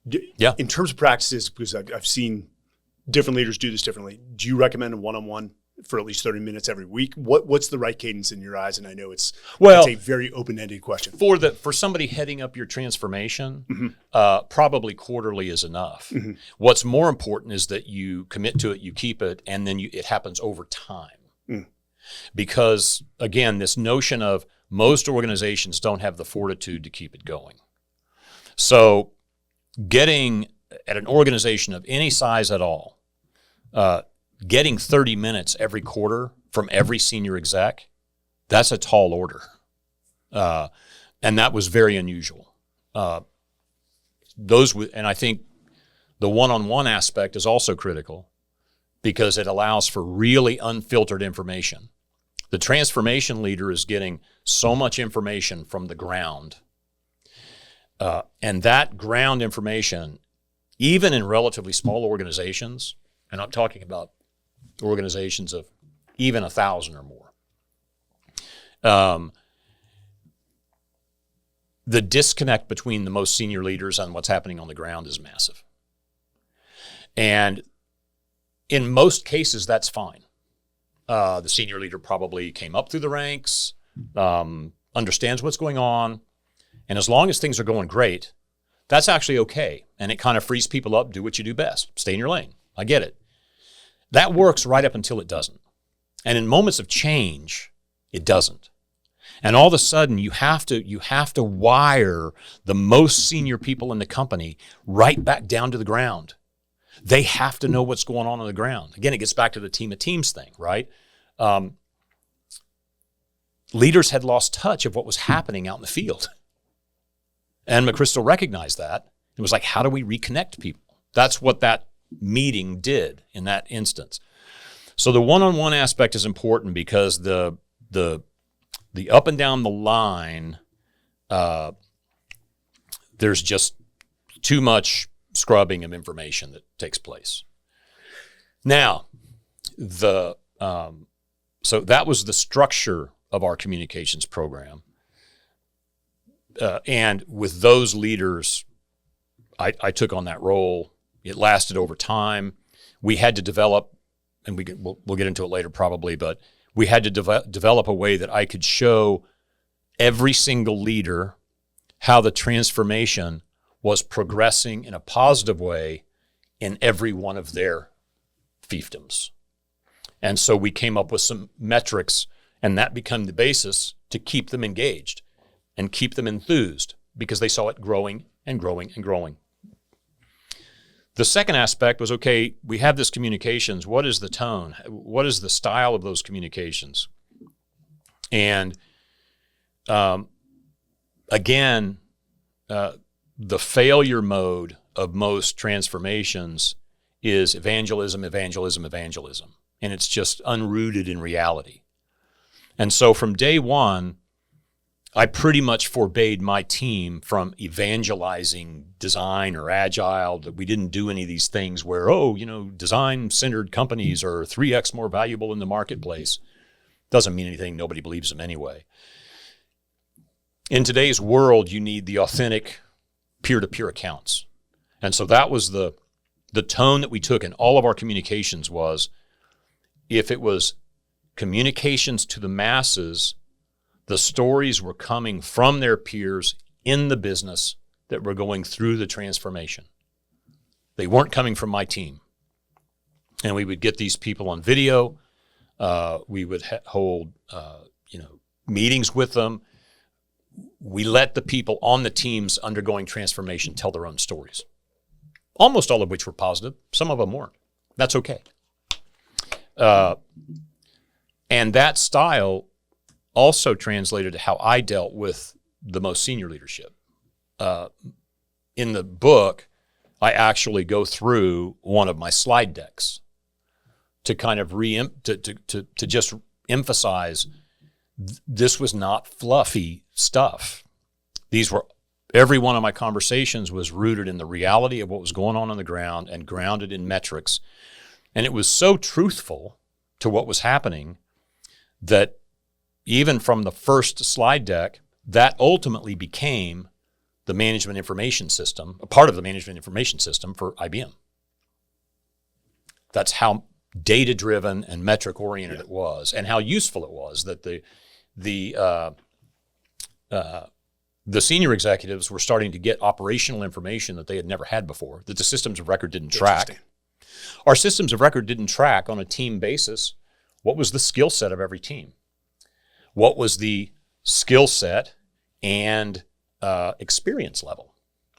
Yeah.
In terms of practices, because I've seen different leaders do this differently, do you recommend a one-on-one for at least 30 minutes every week? What's the right cadence in your eyes? And I know it's a very open-ended question.
For somebody heading up your transformation, probably quarterly is enough. What's more important is that you commit to it, you keep it, and then it happens over time. Because again, this notion of most organizations don't have the fortitude to keep it going. So getting at an organization of any size at all, getting 30 minutes every quarter from every senior exec, that's a tall order. And that was very unusual. And I think the one-on-one aspect is also critical because it allows for really unfiltered information. The transformation leader is getting so much information from the ground. And that ground information, even in relatively small organizations, and I'm talking about organizations of even 1,000 or more, the disconnect between the most senior leaders and what's happening on the ground is massive. And in most cases, that's fine. The senior leader probably came up through the ranks, understands what's going on, and as long as things are going great, that's actually okay. And it kind of frees people up, do what you do best, stay in your lane. I get it. That works right up until it doesn't. And in moments of change, it doesn't. And all of a sudden, you have to wire the most senior people in the company right back down to the ground. They have to know what's going on the ground. Again, it gets back to the team of teams thing, right? Leaders had lost touch of what was happening out in the field. And McChrystal recognized that. It was like, how do we reconnect people? That's what that meeting did in that instance. So the one-on-one aspect is important because the up and down the line, there's just too much scrubbing of information that takes place. Now, so that was the structure of our communications program. And with those leaders, I took on that role. It lasted over time. We had to develop, and we'll get into it later probably, but we had to develop a way that I could show every single leader how the transformation was progressing in a positive way in every one of their fiefdoms. And so we came up with some metrics, and that became the basis to keep them engaged and keep them enthused because they saw it growing and growing and growing. The second aspect was, okay, we have this communications. What is the tone? What is the style of those communications? And again, the failure mode of most transformations is evangelism, evangelism, evangelism. And it's just unrooted in reality. And so from day one, I pretty much forbade my team from evangelizing design or agile, that we didn't do any of these things where, design-centered companies are 3x more valuable in the marketplace. Doesn't mean anything. Nobody believes them anyway. In today's world, you need the authentic peer-to-peer accounts. And so that was the tone that we took in all of our communications was, if it was communications to the masses, the stories were coming from their peers in the business that were going through the transformation. They weren't coming from my team. And we would get these people on video. We would hold meetings with them. We let the people on the teams undergoing transformation tell their own stories, almost all of which were positive. Some of them weren't. That's okay. And that style also translated to how I dealt with the most senior leadership. In the book, I actually go through one of my slide decks to kind of to just emphasize this was not fluffy stuff. Every one of my conversations was rooted in the reality of what was going on the ground and grounded in metrics. And it was so truthful to what was happening that even from the first slide deck, that ultimately became the management information system, a part of the management information system for IBM. That's how data-driven and metric-oriented it was, and how useful it was that the senior executives were starting to get operational information that they had never had before, that the systems of record didn't track. Our systems of record didn't track on a team basis what was the skill set of every team. What was the skill set and experience level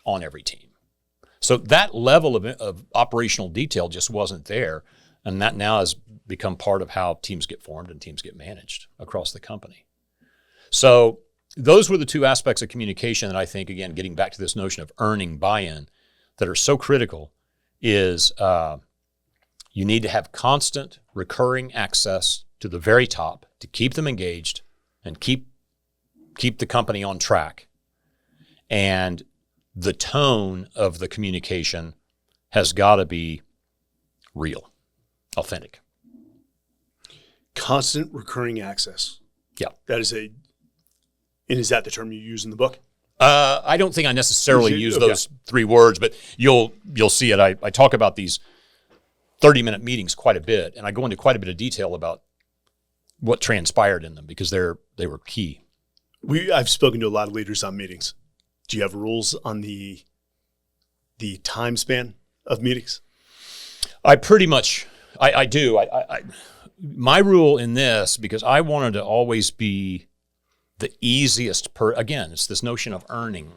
on every team? So that level of operational detail just wasn't there, and that now has become part of how teams get formed and teams get managed across the company. So those were the two aspects of communication that I think, again, getting back to this notion of earning buy-in, that are so critical is you need to have constant, recurring access to the very top to keep them engaged and keep the company on track. And the tone of the communication has got to be real, authentic.
Constant, recurring access.
Yeah.
Is that the term you use in the book?
I don't think I necessarily use those three words, but you'll see it. I talk about these 30-minute meetings quite a bit, and I go into quite a bit of detail about what transpired in them because they were key.
I've spoken to a lot of leaders on meetings. Do you have rules on the time span of meetings?
I pretty much, I do. My rule in this, because I wanted to always be the easiest again, it's this notion of earning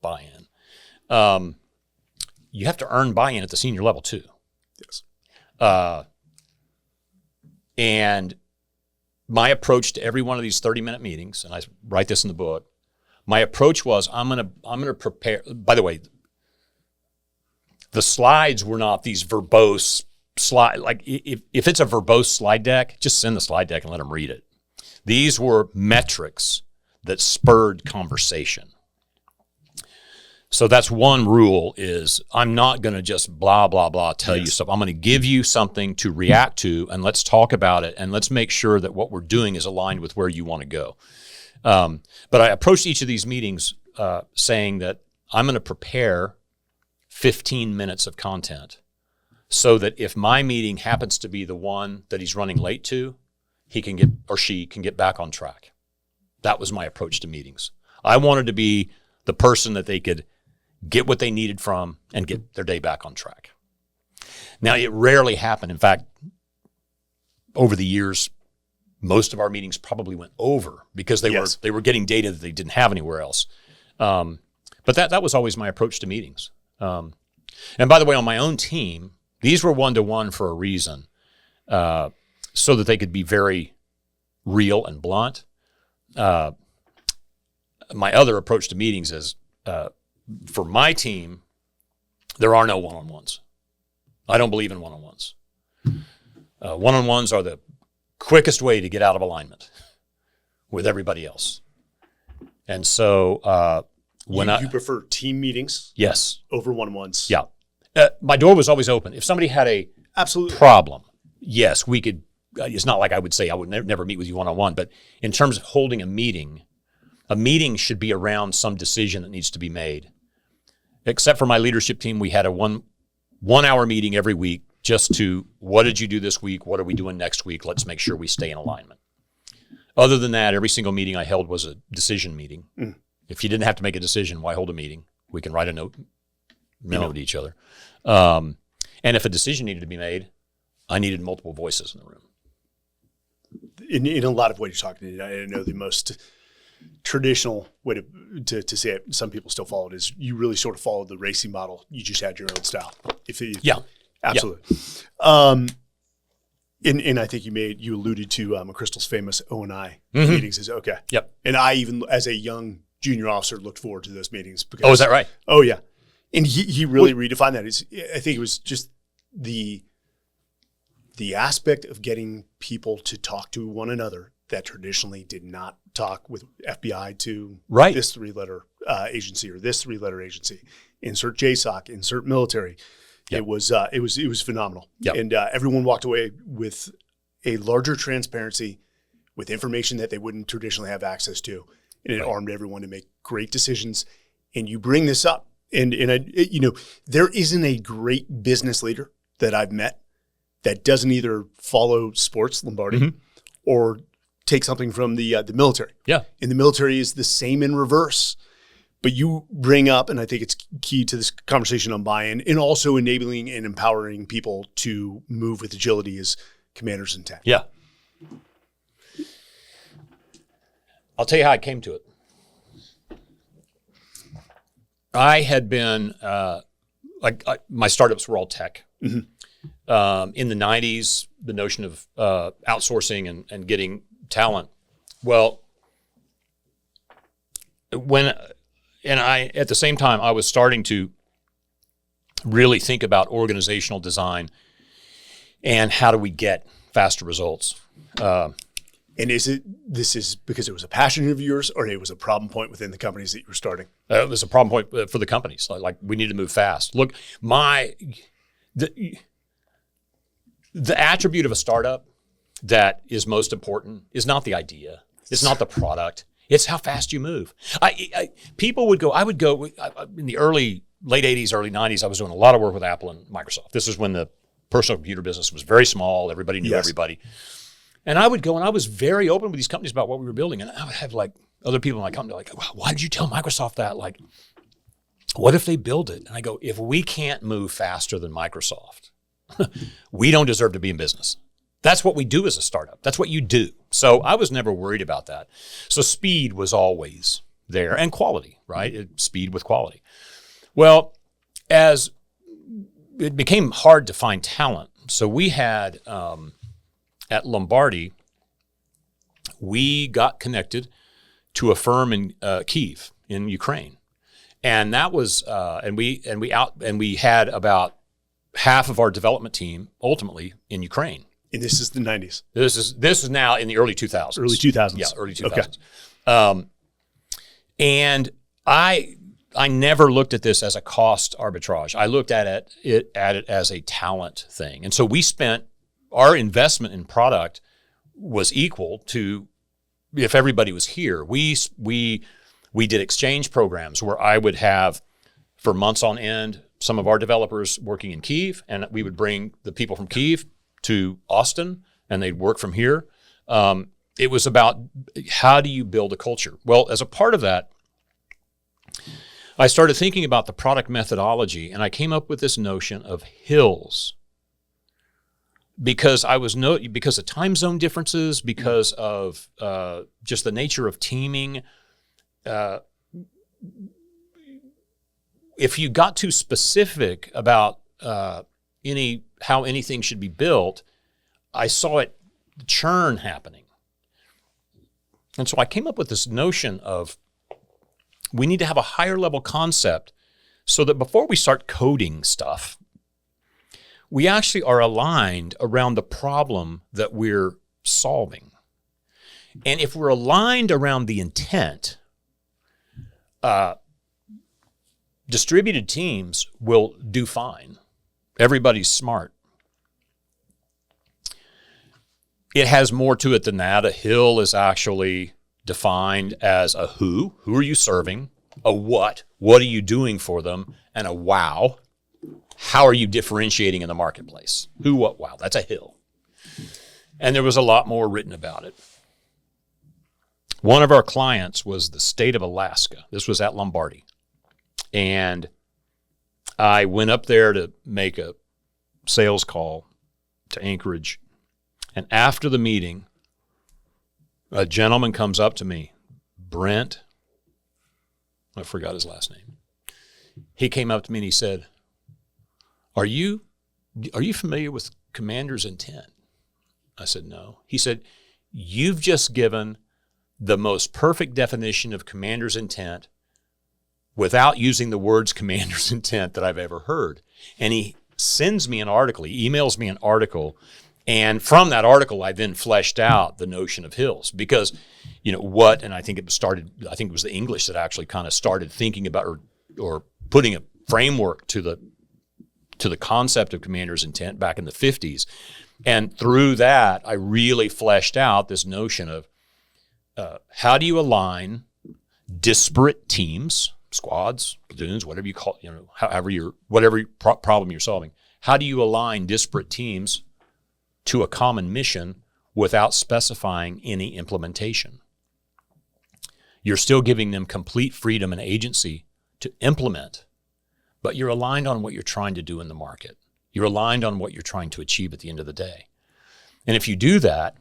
buy-in. You have to earn buy-in at the senior level too.
Yes.
And my approach to every one of these 30-minute meetings, and I write this in the book, my approach was I'm gonna prepare. By the way, the slides were not these verbose slide. Like if it's a verbose slide deck, just send the slide deck and let them read it. These were metrics that spurred conversation. So that's one rule is I'm not going to just blah, blah, blah, tell you stuff. I'm going to give you something to react to, and let's talk about it, and let's make sure that what we're doing is aligned with where you want to go. But I approached each of these meetings saying that I'm going to prepare 15 minutes of content so that if my meeting happens to be the one that he's running late to, he can get, or she can get back on track. That was my approach to meetings. I wanted to be the person that they could get what they needed from and get their day back on track. Now, it rarely happened. In fact, over the years, most of our meetings probably went over because they were getting data that they didn't have anywhere else. But that was always my approach to meetings. And by the way, on my own team, these were one-to-one for a reason, so that they could be very real and blunt. My other approach to meetings is, for my team, there are no one-on-ones. I don't believe in one-on-ones. One-on-ones are the quickest way to get out of alignment with everybody else. And so
you prefer team meetings?
Yes.
Over one-on-ones?
Yeah. My door was always open. If somebody had a
absolutely
problem, yes, we could. It's not like I would say I would never meet with you one-on-one, but in terms of holding a meeting should be around some decision that needs to be made. Except for my leadership team, we had a one-hour meeting every week just to, what did you do this week? What are we doing next week? Let's make sure we stay in alignment. Other than that, every single meeting I held was a decision meeting. Mm. If you didn't have to make a decision, why hold a meeting? We can write a memo to each other. And if a decision needed to be made, I needed multiple voices in the room.
In a lot of ways you're talking, I know the most traditional way to say it, some people still follow it, is you really sort of followed the racing model. You just had your own style.
Yeah.
Absolutely. Yeah. And I think you alluded to McChrystal's famous O&I meetings. Is okay.
Yep.
And I even, as a young junior officer, looked forward to those meetings. Because,
oh, is that right?
Oh, yeah. And he really redefined that. I think it was just the aspect of getting people to talk to one another that traditionally did not talk with FBI to this 3-letter agency or this 3-letter agency. Insert JSOC, insert military. Yep. It was phenomenal. Yep. And everyone walked away with a larger transparency, with information that they wouldn't traditionally have access to, and it armed everyone to make great decisions. And you bring this up, and there isn't a great business leader that I've met that doesn't either follow sports Lombardi or take something from the military.
Yeah.
And the military is the same in reverse. But you bring up, and I think it's key to this conversation on buy-in, and also enabling and empowering people to move with agility as commander's intent.
Yeah. I'll tell you how I came to it. I had been, my startups were all tech. Mm-hmm. In the 90s, the notion of outsourcing and getting talent. Well, at the same time, I was starting to really think about organizational design and how do we get faster results.
And this is because it was a passion of yours, or it was a problem point within the companies that you were starting?
It was a problem point for the companies. Like we need to move fast. Look, the attribute of a startup that is most important is not the idea. It's not the product. It's how fast you move. People would go, I would go, in the late 80s, early 90s, I was doing a lot of work with Apple and Microsoft. This is when the personal computer business was very small. Everybody knew everybody. And I would go, and I was very open with these companies about what we were building. And I would have other people in my company like, wow, why did you tell Microsoft that? Like, what if they build it? And I go, if we can't move faster than Microsoft, we don't deserve to be in business. That's what we do as a startup. That's what you do. So I was never worried about that. So speed was always there, and quality, right? Speed with quality. Well, as it became hard to find talent, so we had, at Lombardi, we got connected to a firm in Kyiv in Ukraine. And that was, and we had about half of our development team ultimately in Ukraine.
And this is the 90s.
This is now in the early 2000s.
Early 2000s.
Yeah, early 2000s. Okay. And I never looked at this as a cost arbitrage. I looked at it as a talent thing. And so we spent, our investment in product was equal to if everybody was here. We did exchange programs where I would have, for months on end, some of our developers working in Kyiv, and we would bring the people from Kyiv to Austin, and they'd work from here. It was about how do you build a culture? Well, as a part of that, I started thinking about the product methodology, and I came up with this notion of hills. Because because of time zone differences, because of just the nature of teaming, if you got too specific about how anything should be built, I saw it churn happening. And so I came up with this notion of we need to have a higher level concept so that before we start coding stuff, we actually are aligned around the problem that we're solving. And if we're aligned around the intent, distributed teams will do fine. Everybody's smart. It has more to it than that. A hill is actually defined as a who are you serving, a what are you doing for them, and a wow, how are you differentiating in the marketplace? Who, what, wow, that's a hill. And there was a lot more written about it. One of our clients was the state of Alaska. This was at Lombardi. And I went up there to make a sales call to Anchorage. And after the meeting, a gentleman comes up to me, Brent, I forgot his last name. He came up to me and he said, Are you familiar with commander's intent? I said, no. He said, you've just given the most perfect definition of commander's intent without using the words commander's intent that I've ever heard. And he sends me an article, he emails me an article, and from that article, I then fleshed out the notion of hills because, and I think it was the English that actually kind of started thinking about or putting a framework to the concept of commander's intent back in the 50s. And through that, I really fleshed out this notion of how do you align disparate teams, squads, platoons, whatever you call, whatever problem you're solving. How do you align disparate teams to a common mission without specifying any implementation? You're still giving them complete freedom and agency to implement, but you're aligned on what you're trying to do in the market. You're aligned on what you're trying to achieve at the end of the day. And if you do that,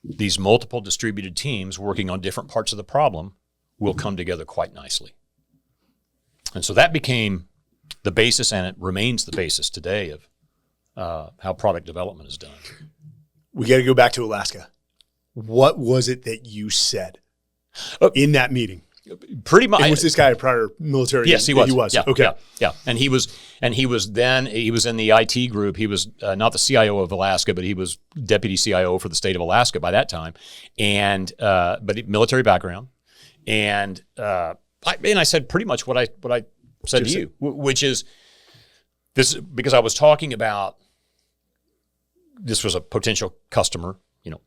these multiple distributed teams working on different parts of the problem will come together quite nicely. And so that became the basis, and it remains the basis today of how product development is done.
We got to go back to Alaska. What was it that you said in that meeting?
Pretty much.
And was this guy a prior military?
Yes, he was.
He was.
Yeah,
okay.
Yeah. And he was in the IT group. He was not the CIO of Alaska, but he was deputy CIO for the state of Alaska by that time. And but military background. And I said pretty much what I said to you, which is this, because I was talking about this was a potential customer.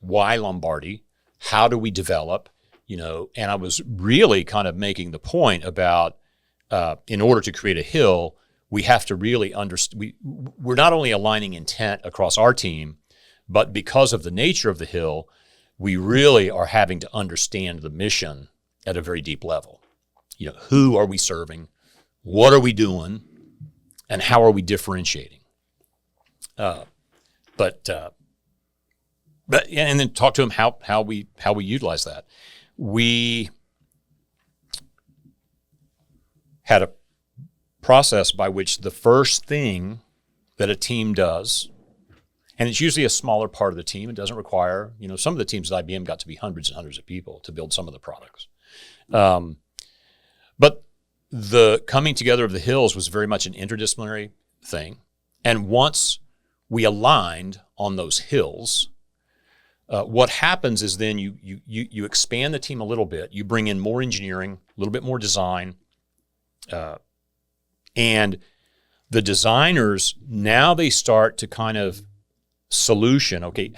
Why Lombardi? How do we develop? And I was really kind of making the point about in order to create a hill, we have to really understand. We're not only aligning intent across our team, but because of the nature of the hill, we really are having to understand the mission at a very deep level. Who are we serving? What are we doing? And how are we differentiating? But and then talk to him how we utilize that. We had a process by which the first thing that a team does, and it's usually a smaller part of the team, it doesn't require, some of the teams at IBM got to be hundreds and hundreds of people to build some of the products. But the coming together of the hills was very much an interdisciplinary thing. And once we aligned on those hills, what happens is then you expand the team a little bit. You bring in more engineering, a little bit more design, and the designers, now they start to kind of solution. Okay,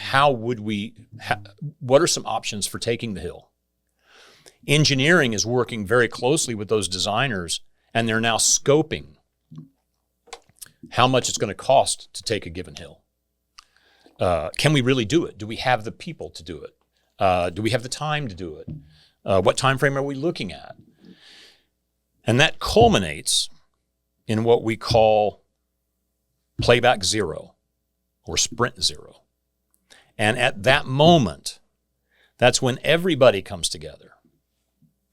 what are some options for taking the hill? Engineering is working very closely with those designers, and they're now scoping how much it's going to cost to take a given hill. Can we really do it? Do we have the people to do it? Do we have the time to do it? What time frame are we looking at? And that culminates in what we call playback zero or sprint zero. And at that moment, that's when everybody comes together.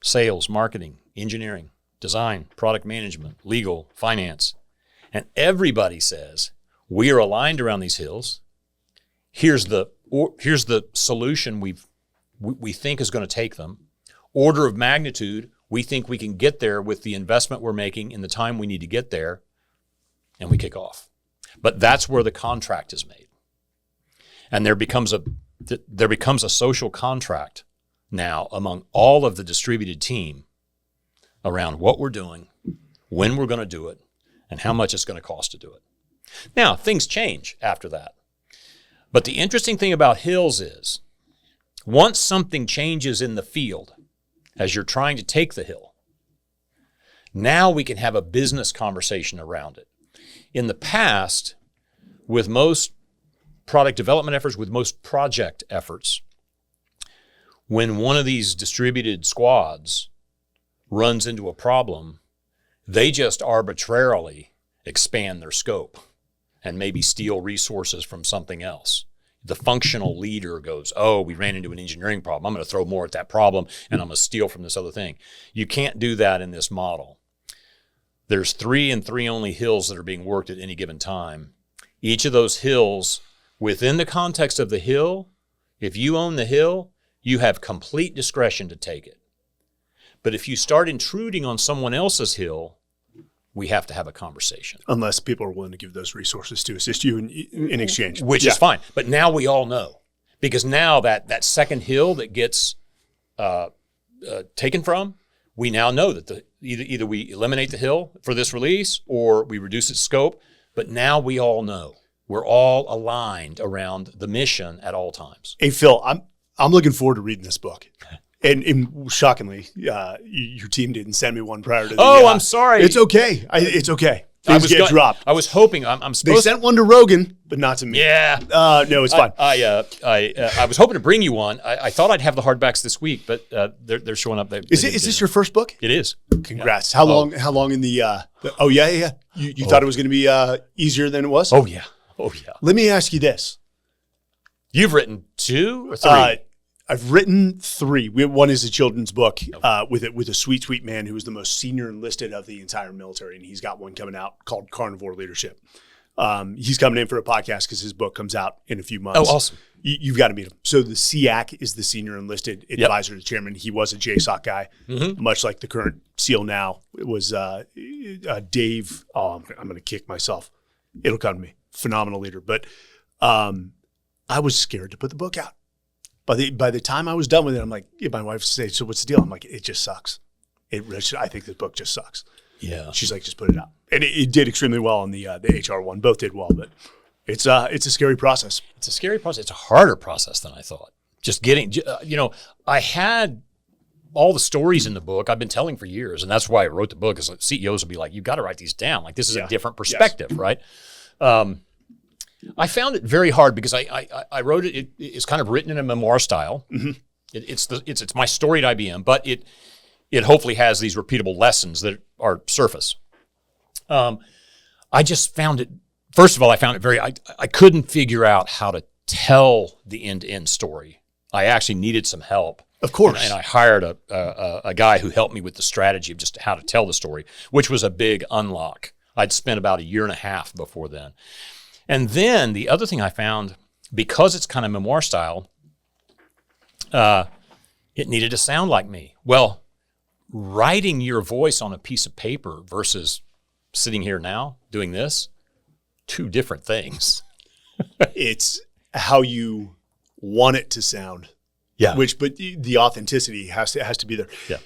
Sales, marketing, engineering, design, product management, legal, finance. And everybody says, we are aligned around these hills. Here's the solution we think is going to take them. Order of magnitude, we think we can get there with the investment we're making in the time we need to get there, and we kick off. But that's where the contract is made. And there becomes a social contract now among all of the distributed team around what we're doing, when we're going to do it, and how much it's going to cost to do it. Now, things change after that. But the interesting thing about hills is, once something changes in the field, as you're trying to take the hill, now we can have a business conversation around it. In the past, with most product development efforts, with most project efforts, when one of these distributed squads runs into a problem, they just arbitrarily expand their scope and maybe steal resources from something else. The functional leader goes, oh, we ran into an engineering problem. I'm going to throw more at that problem, and I'm going to steal from this other thing. You can't do that in this model. There's 3 and 3 only hills that are being worked at any given time. Each of those hills, within the context of the hill, if you own the hill, you have complete discretion to take it. But if you start intruding on someone else's hill, we have to have a conversation.
Unless people are willing to give those resources to assist you in exchange.
Which is fine. But now we all know. Because now that second hill that gets taken from, we now know that either we eliminate the hill for this release or we reduce its scope. But now we all know. We're all aligned around the mission at all times.
Hey, Phil, I'm looking forward to reading this book. And shockingly, your team didn't send me one prior to the.
Oh, I'm sorry.
It's okay. It's okay. Things get dropped.
I was hoping I'm supposed.
They sent one to Rogan, but not to me.
Yeah.
No, it's fine.
I was hoping to bring you one. I thought I'd have the hardbacks this week, but they're showing up.
Is this your first book?
It is.
Congrats. Yeah. How long in the? Oh yeah. You thought it was going to be easier than it was?
Oh yeah.
Let me ask you this.
You've written 2 or 3?
I've written 3. One is a children's book with a sweet man who is the most senior enlisted of the entire military, and he's got one coming out called Carnivore Leadership. He's coming in for a podcast because his book comes out in a few months.
Oh, awesome.
You've got to meet him. So the SEAC is the senior enlisted advisor to the chairman. He was a JSOC guy, much like the current SEAL now. It was Dave. Oh, I'm going to kick myself. It'll come to me. Phenomenal leader. But I was scared to put the book out. By the time I was done with it, I'm like, my wife said, so what's the deal? I'm like, it just sucks. I think this book just sucks.
Yeah.
She's like, just put it out. And it did extremely well on the HR one. Both did well, but it's a scary process.
It's a scary process. It's a harder process than I thought. Just getting, I had all the stories in the book I've been telling for years, and that's why I wrote the book, is like CEOs will be like, you've got to write these down. Like, this is a different perspective, right? I found it very hard because I wrote it. It's kind of written in a memoir style. Mm-hmm. It's my story at IBM, but it hopefully has these repeatable lessons that are surface. I just found it. First of all, I found it very. I couldn't figure out how to tell the end-to-end story. I actually needed some help.
Of course,
and I hired a guy who helped me with the strategy of just how to tell the story, which was a big unlock. I'd spent about 1.5 years before then. And then the other thing I found, because it's kind of memoir style, it needed to sound like me. Well, writing your voice on a piece of paper versus sitting here now doing this, 2 different things.
It's how you want it to sound.
Yeah.
But the authenticity has to be there.
Yeah.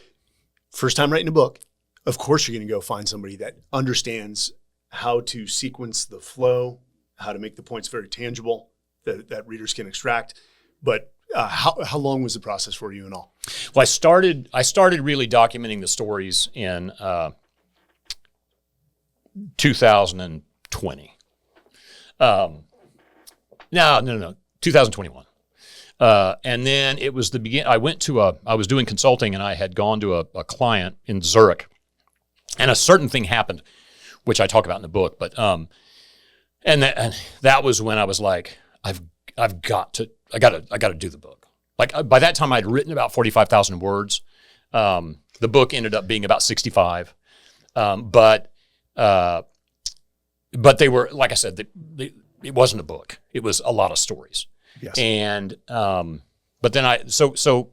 First time writing a book, of course you're going to go find somebody that understands how to sequence the flow, how to make the points very tangible that readers can extract. But how long was the process for you and all?
Well, I started really documenting the stories in 2020. No, 2021. And then it was the beginning. I was doing consulting, and I had gone to a client in Zurich, and a certain thing happened, which I talk about in the book. But and that was when I was like, I got to do the book. Like, by that time, I'd written about 45,000 words. The book ended up being about 65. But they were, like I said, it wasn't a book. It was a lot of stories.
Yes.
And but then so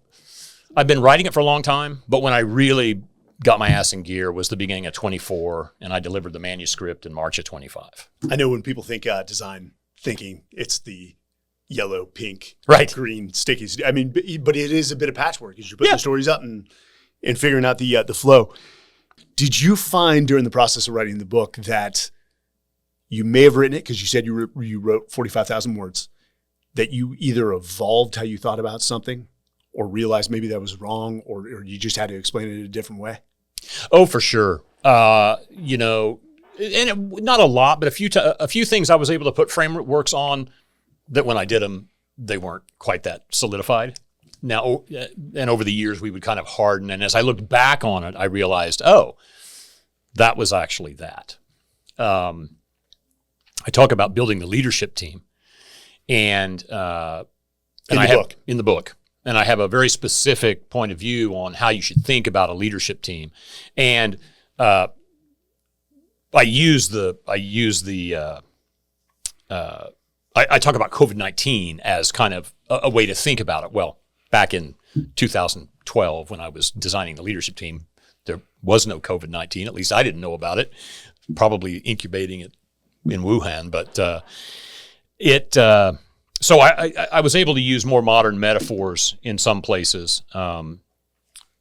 I've been writing it for a long time. But when I really got my ass in gear was the beginning of 24, and I delivered the manuscript in March of 25.
I know when people think design thinking, it's the yellow, pink,
right,
green stickies. I mean, but it is a bit of patchwork as you're putting the stories up and figuring out the flow. Did you find during the process of writing the book that you may have written it, because you said you wrote 45,000 words, that you either evolved how you thought about something or realized maybe that was wrong, or you just had to explain it in a different way?
Oh, for sure. You know, and not a lot, but a few things I was able to put frameworks on that when I did them, they weren't quite that solidified. Now, and over the years, we would kind of harden. And as I looked back on it, I realized, oh, that was actually that. I talk about building the leadership team, and in the book, and I have a very specific point of view on how you should think about a leadership team, and I talk about COVID-19 as kind of a way to think about it. Well, back in 2012, when I was designing the leadership team, there was no COVID-19. At least I didn't know about it. Probably incubating it in Wuhan, but so I was able to use more modern metaphors in some places,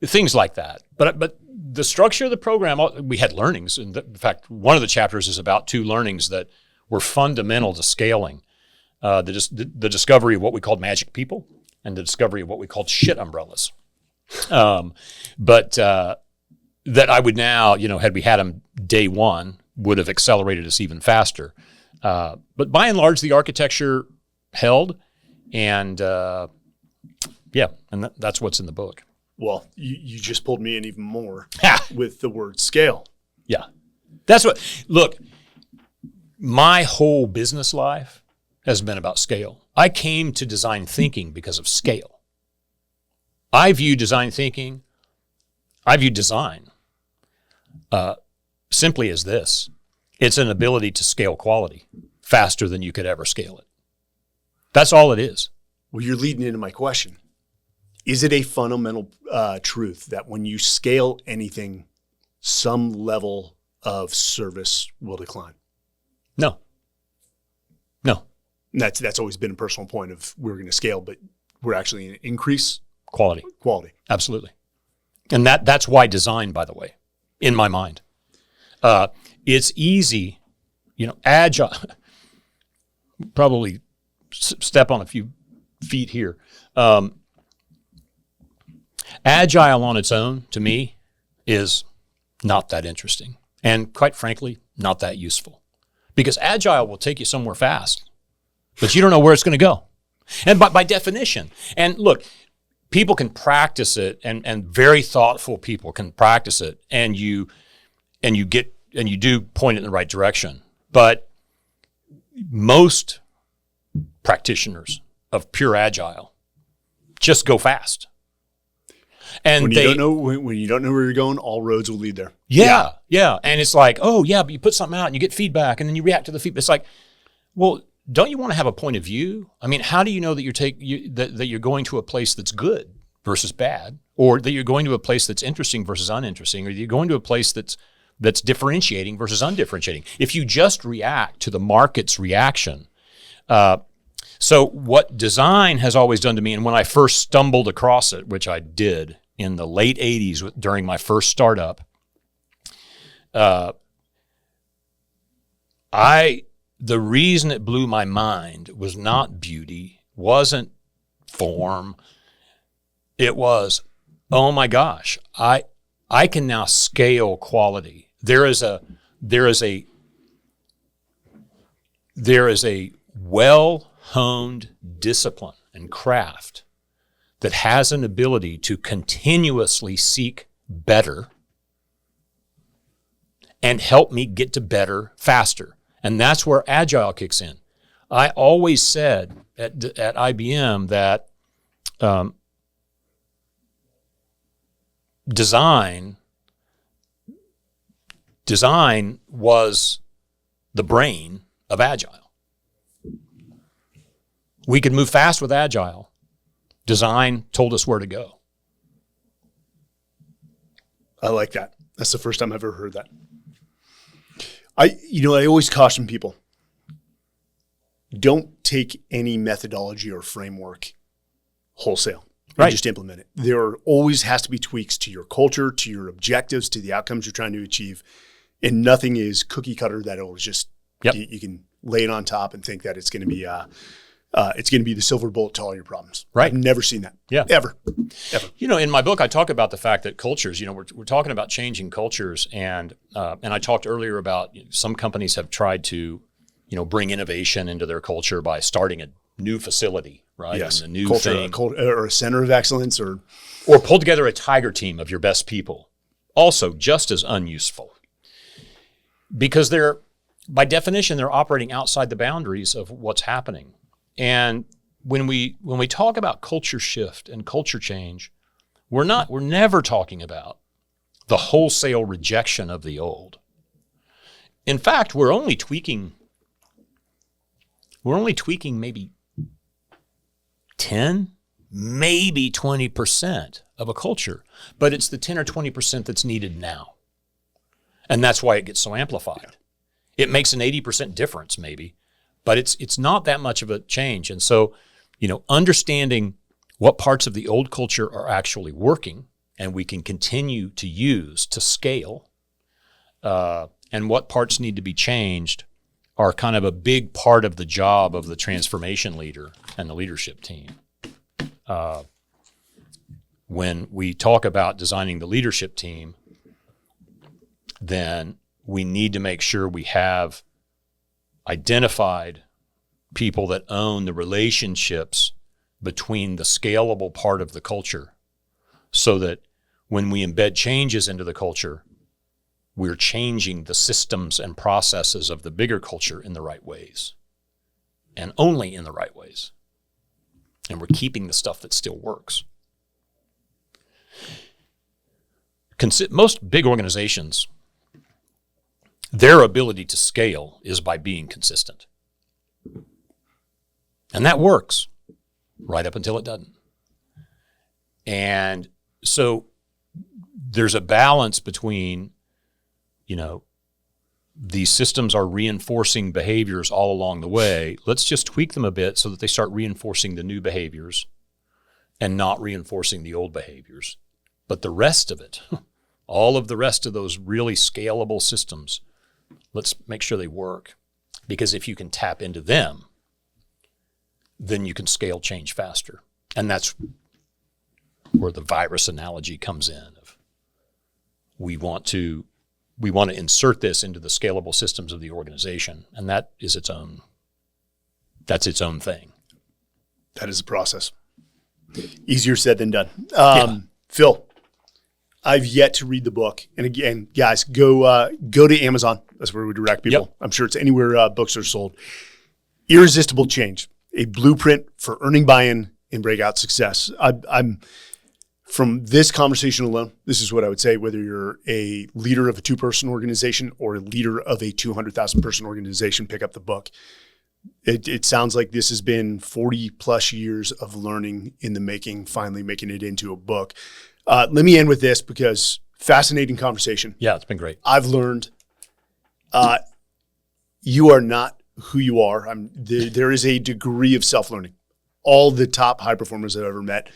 things like that. But the structure of the program, we had learnings. In fact, one of the chapters is about 2 learnings that were fundamental to scaling. The discovery of what we called magic people and the discovery of what we called shit umbrellas. But that I would now, had we had them day one, would have accelerated us even faster. But by and large, the architecture held, and that's what's in the book.
Well, you just pulled me in even more with the word scale.
Yeah. Look, my whole business life has been about scale. I came to design thinking because of scale. I view design simply as this. It's an ability to scale quality faster than you could ever scale it. That's all it is.
Well, you're leading into my question. Is it a fundamental truth that when you scale anything, some level of service will decline?
No.
That's always been a personal point of we're going to scale, but we're actually going to increase
quality. Absolutely. And that's why design, by the way, in my mind. It's easy, agile, probably step on a few feet here. Agile on its own, to me, is not that interesting. And quite frankly, not that useful. Because agile will take you somewhere fast, but you don't know where it's going to go. And by definition, and look, people can practice it, and very thoughtful people can practice it, and you do point it in the right direction. But most practitioners of pure agile just go fast. And
when you don't know where you're going, all roads will lead there.
Yeah. And it's like, oh yeah, but you put something out and you get feedback, and then you react to the feedback. It's like, well, don't you want to have a point of view? I mean, how do you know that that you're going to a place that's good versus bad, or that you're going to a place that's interesting versus uninteresting, or you're going to a place that's differentiating versus undifferentiating? If you just react to the market's reaction. So what design has always done to me, and when I first stumbled across it, which I did in the late 80s during my first startup, the reason it blew my mind was not beauty, wasn't form. It was, oh my gosh, I can now scale quality. There is a well-honed discipline and craft that has an ability to continuously seek better and help me get to better faster. And that's where agile kicks in. I always said at IBM that design design was the brain of Agile. We could move fast with Agile. Design told us where to go.
I like that. That's the first time I've ever heard that. I always caution people, don't take any methodology or framework wholesale and just implement it. There always has to be tweaks to your culture, to your objectives, to the outcomes you're trying to achieve. And nothing is cookie cutter that it'll just, you can lay it on top and think that it's going to be the silver bullet to all your problems.
Right.
I've never seen that.
Yeah.
Ever.
In my book, I talk about the fact that cultures, we're talking about changing cultures. And I talked earlier about some companies have tried to, bring innovation into their culture by starting a new facility, right?
Yes.
And a new
culture,
thing.
Or a center of excellence or
pull together a tiger team of your best people. Also just as unuseful. Because by definition, they're operating outside the boundaries of what's happening. And when we talk about culture shift and culture change, we're never talking about the wholesale rejection of the old. In fact, we're only tweaking maybe 10, maybe 20% of a culture, but it's the 10 or 20% that's needed now. And that's why it gets so amplified. It makes an 80% difference maybe, but it's not that much of a change. And so, understanding what parts of the old culture are actually working and we can continue to use to scale, and what parts need to be changed are kind of a big part of the job of the transformation leader and the leadership team. When we talk about designing the leadership team, then we need to make sure we have identified people that own the relationships between the scalable part of the culture so that when we embed changes into the culture, we're changing the systems and processes of the bigger culture in the right ways and only in the right ways. And we're keeping the stuff that still works. Most big organizations, their ability to scale is by being consistent. And that works right up until it doesn't. And so there's a balance between, these systems are reinforcing behaviors all along the way. Let's just tweak them a bit so that they start reinforcing the new behaviors and not reinforcing the old behaviors. But the rest of it, all of the rest of those really scalable systems, let's make sure they work. Because if you can tap into them, then you can scale change faster. And that's where the virus analogy comes in. We want to insert this into the scalable systems of the organization, and that's its own thing.
That is a process. Easier said than done. Phil, I've yet to read the book. And again, guys, go to Amazon. That's where we direct people. Yep. I'm sure it's anywhere books are sold. Irresistible Change, a blueprint for earning buy-in and breakout success. I'm from this conversation alone, this is what I would say, whether you're a leader of a 2-person organization or a leader of a 200,000 person organization, pick up the book. It sounds like this has been 40 plus years of learning in the making, finally making it into a book. Let me end with this because fascinating conversation.
Yeah, it's been great.
I've learned you are not who you are. There is a degree of self-learning. All the top high performers I've ever met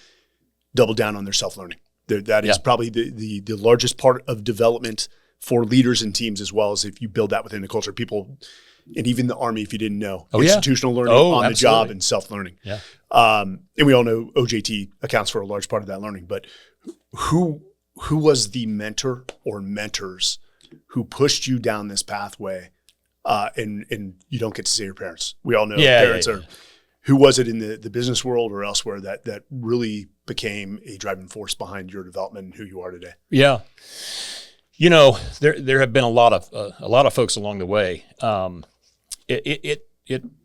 double down on their self-learning. That is probably the largest part of development for leaders and teams, as well as if you build that within the culture. People, and even the Army, if you didn't know, institutional learning on the job and self-learning. Yeah. And we all know OJT accounts for a large part of that learning. But who was the mentor or mentors who pushed you down this pathway? And you don't get to say your parents. We all know parents are. Who was it in the business world or elsewhere that really became a driving force behind your development and who you are today?
Yeah, there have been a lot of folks along the way. It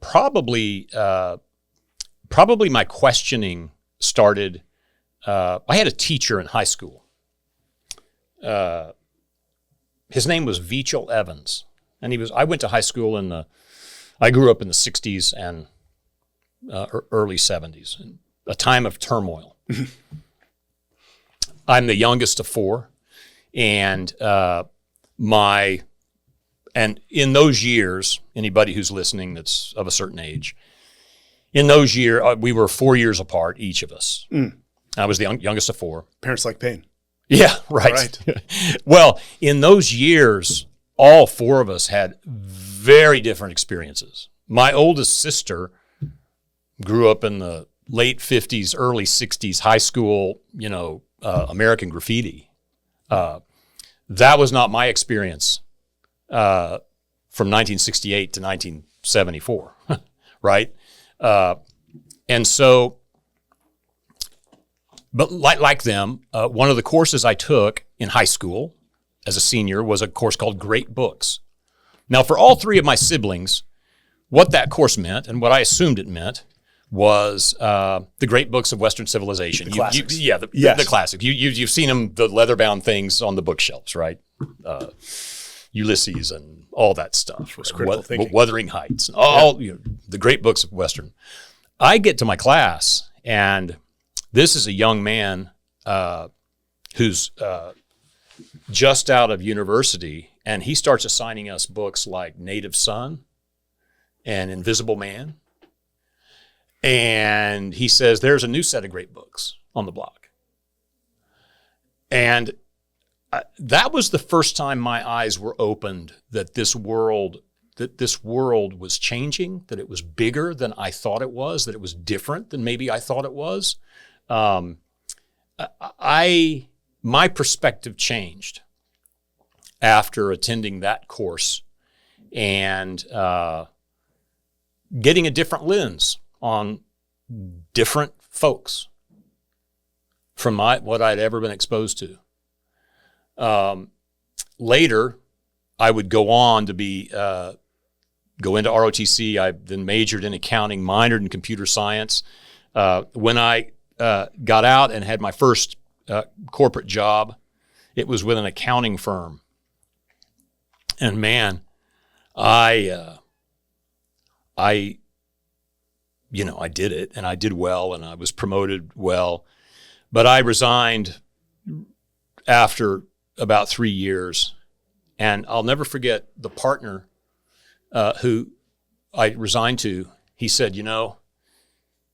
probably my questioning started. I had a teacher in high school his name was Veachel Evans, and I went to high school I grew up in the 60s and early 70s, a time of turmoil. I'm the youngest of four, and in those years, anybody who's listening that's of a certain age, in those years, we were 4 years apart, each of us. I was the youngest of four.
Parents like pain.
Yeah, right. Well, in those years, all four of us had very different experiences. My oldest sister grew up in the late 50s, early 60s, high school, American graffiti. That was not my experience from 1968 to 1974, right? And so, but like them, one of the courses I took in high school as a senior was a course called Great Books. Now, for all three of my siblings, what that course meant and what I assumed it meant was the great books of Western civilization.
The classics.
The classics. You've seen them, the leather-bound things on the bookshelves, right? Ulysses and all that stuff.
Was critical thinking.
Wuthering Heights. The great books of Western. I get to my class, and this is a young man who's just out of university, and he starts assigning us books like Native Son and Invisible Man. And he says, there's a new set of great books on the block. And that was the first time my eyes were opened that this world was changing, that it was bigger than I thought it was, that it was different than maybe I thought it was. My perspective changed after attending that course and getting a different lens on different folks from what I'd ever been exposed to. Later, I would go on to go into ROTC. I then majored in accounting, minored in computer science. When I got out and had my first corporate job, it was with an accounting firm. And man, I did it, and I did well, and I was promoted well. But I resigned after about 3 years. And I'll never forget the partner who I resigned to. He said,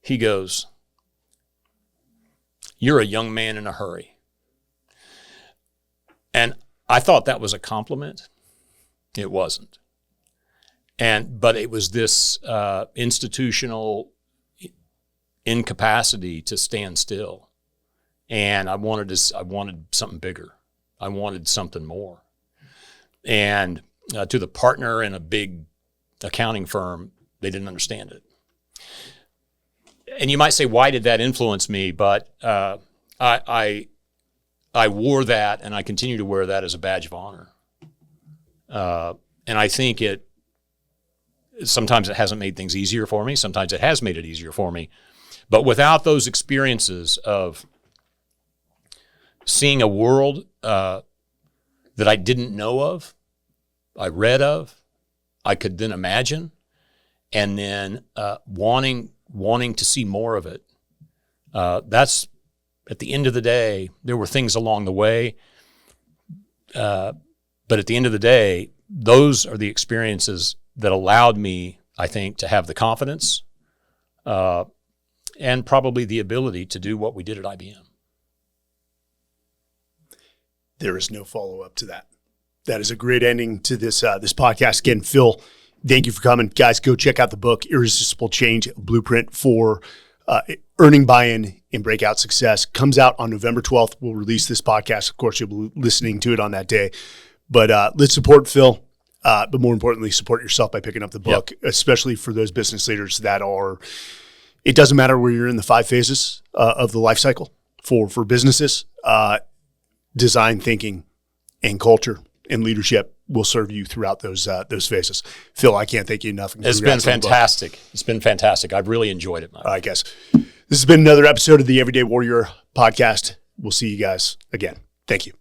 he goes, "You're a young man in a hurry." And I thought that was a compliment. It wasn't. But it was this institutional incapacity to stand still. And I wanted something bigger. I wanted something more. And to the partner in a big accounting firm, they didn't understand it. And you might say, why did that influence me? But I wore that, and I continue to wear that as a badge of honor. And I think sometimes it hasn't made things easier for me. Sometimes it has made it easier for me. But without those experiences of seeing a world that I didn't know of, I read of, I could then imagine, and then wanting to see more of it. That's, at the end of the day, there were things along the way, but at the end of the day, those are the experiences that allowed me, I think, to have the confidence and probably the ability to do what we did at IBM.
There is no follow-up to that. That is a great ending to this podcast. Again, Phil, thank you for coming. Guys, go check out the book, Irresistible Change, Blueprint for Earning Buy-in and Breakout Success. Comes out on November 12th. We'll release this podcast. Of course, you'll be listening to it on that day. But let's support Phil. But more importantly, support yourself by picking up the book, especially for those business leaders that are, it doesn't matter where you're in the 5 phases of the life cycle for businesses. Design thinking and culture and leadership will serve you throughout those phases. Phil, I can't thank you enough.
It's been fantastic. It's been fantastic. I've really enjoyed it, Mike.
I guess. This has been another episode of the Everyday Warrior podcast. We'll see you guys again. Thank you.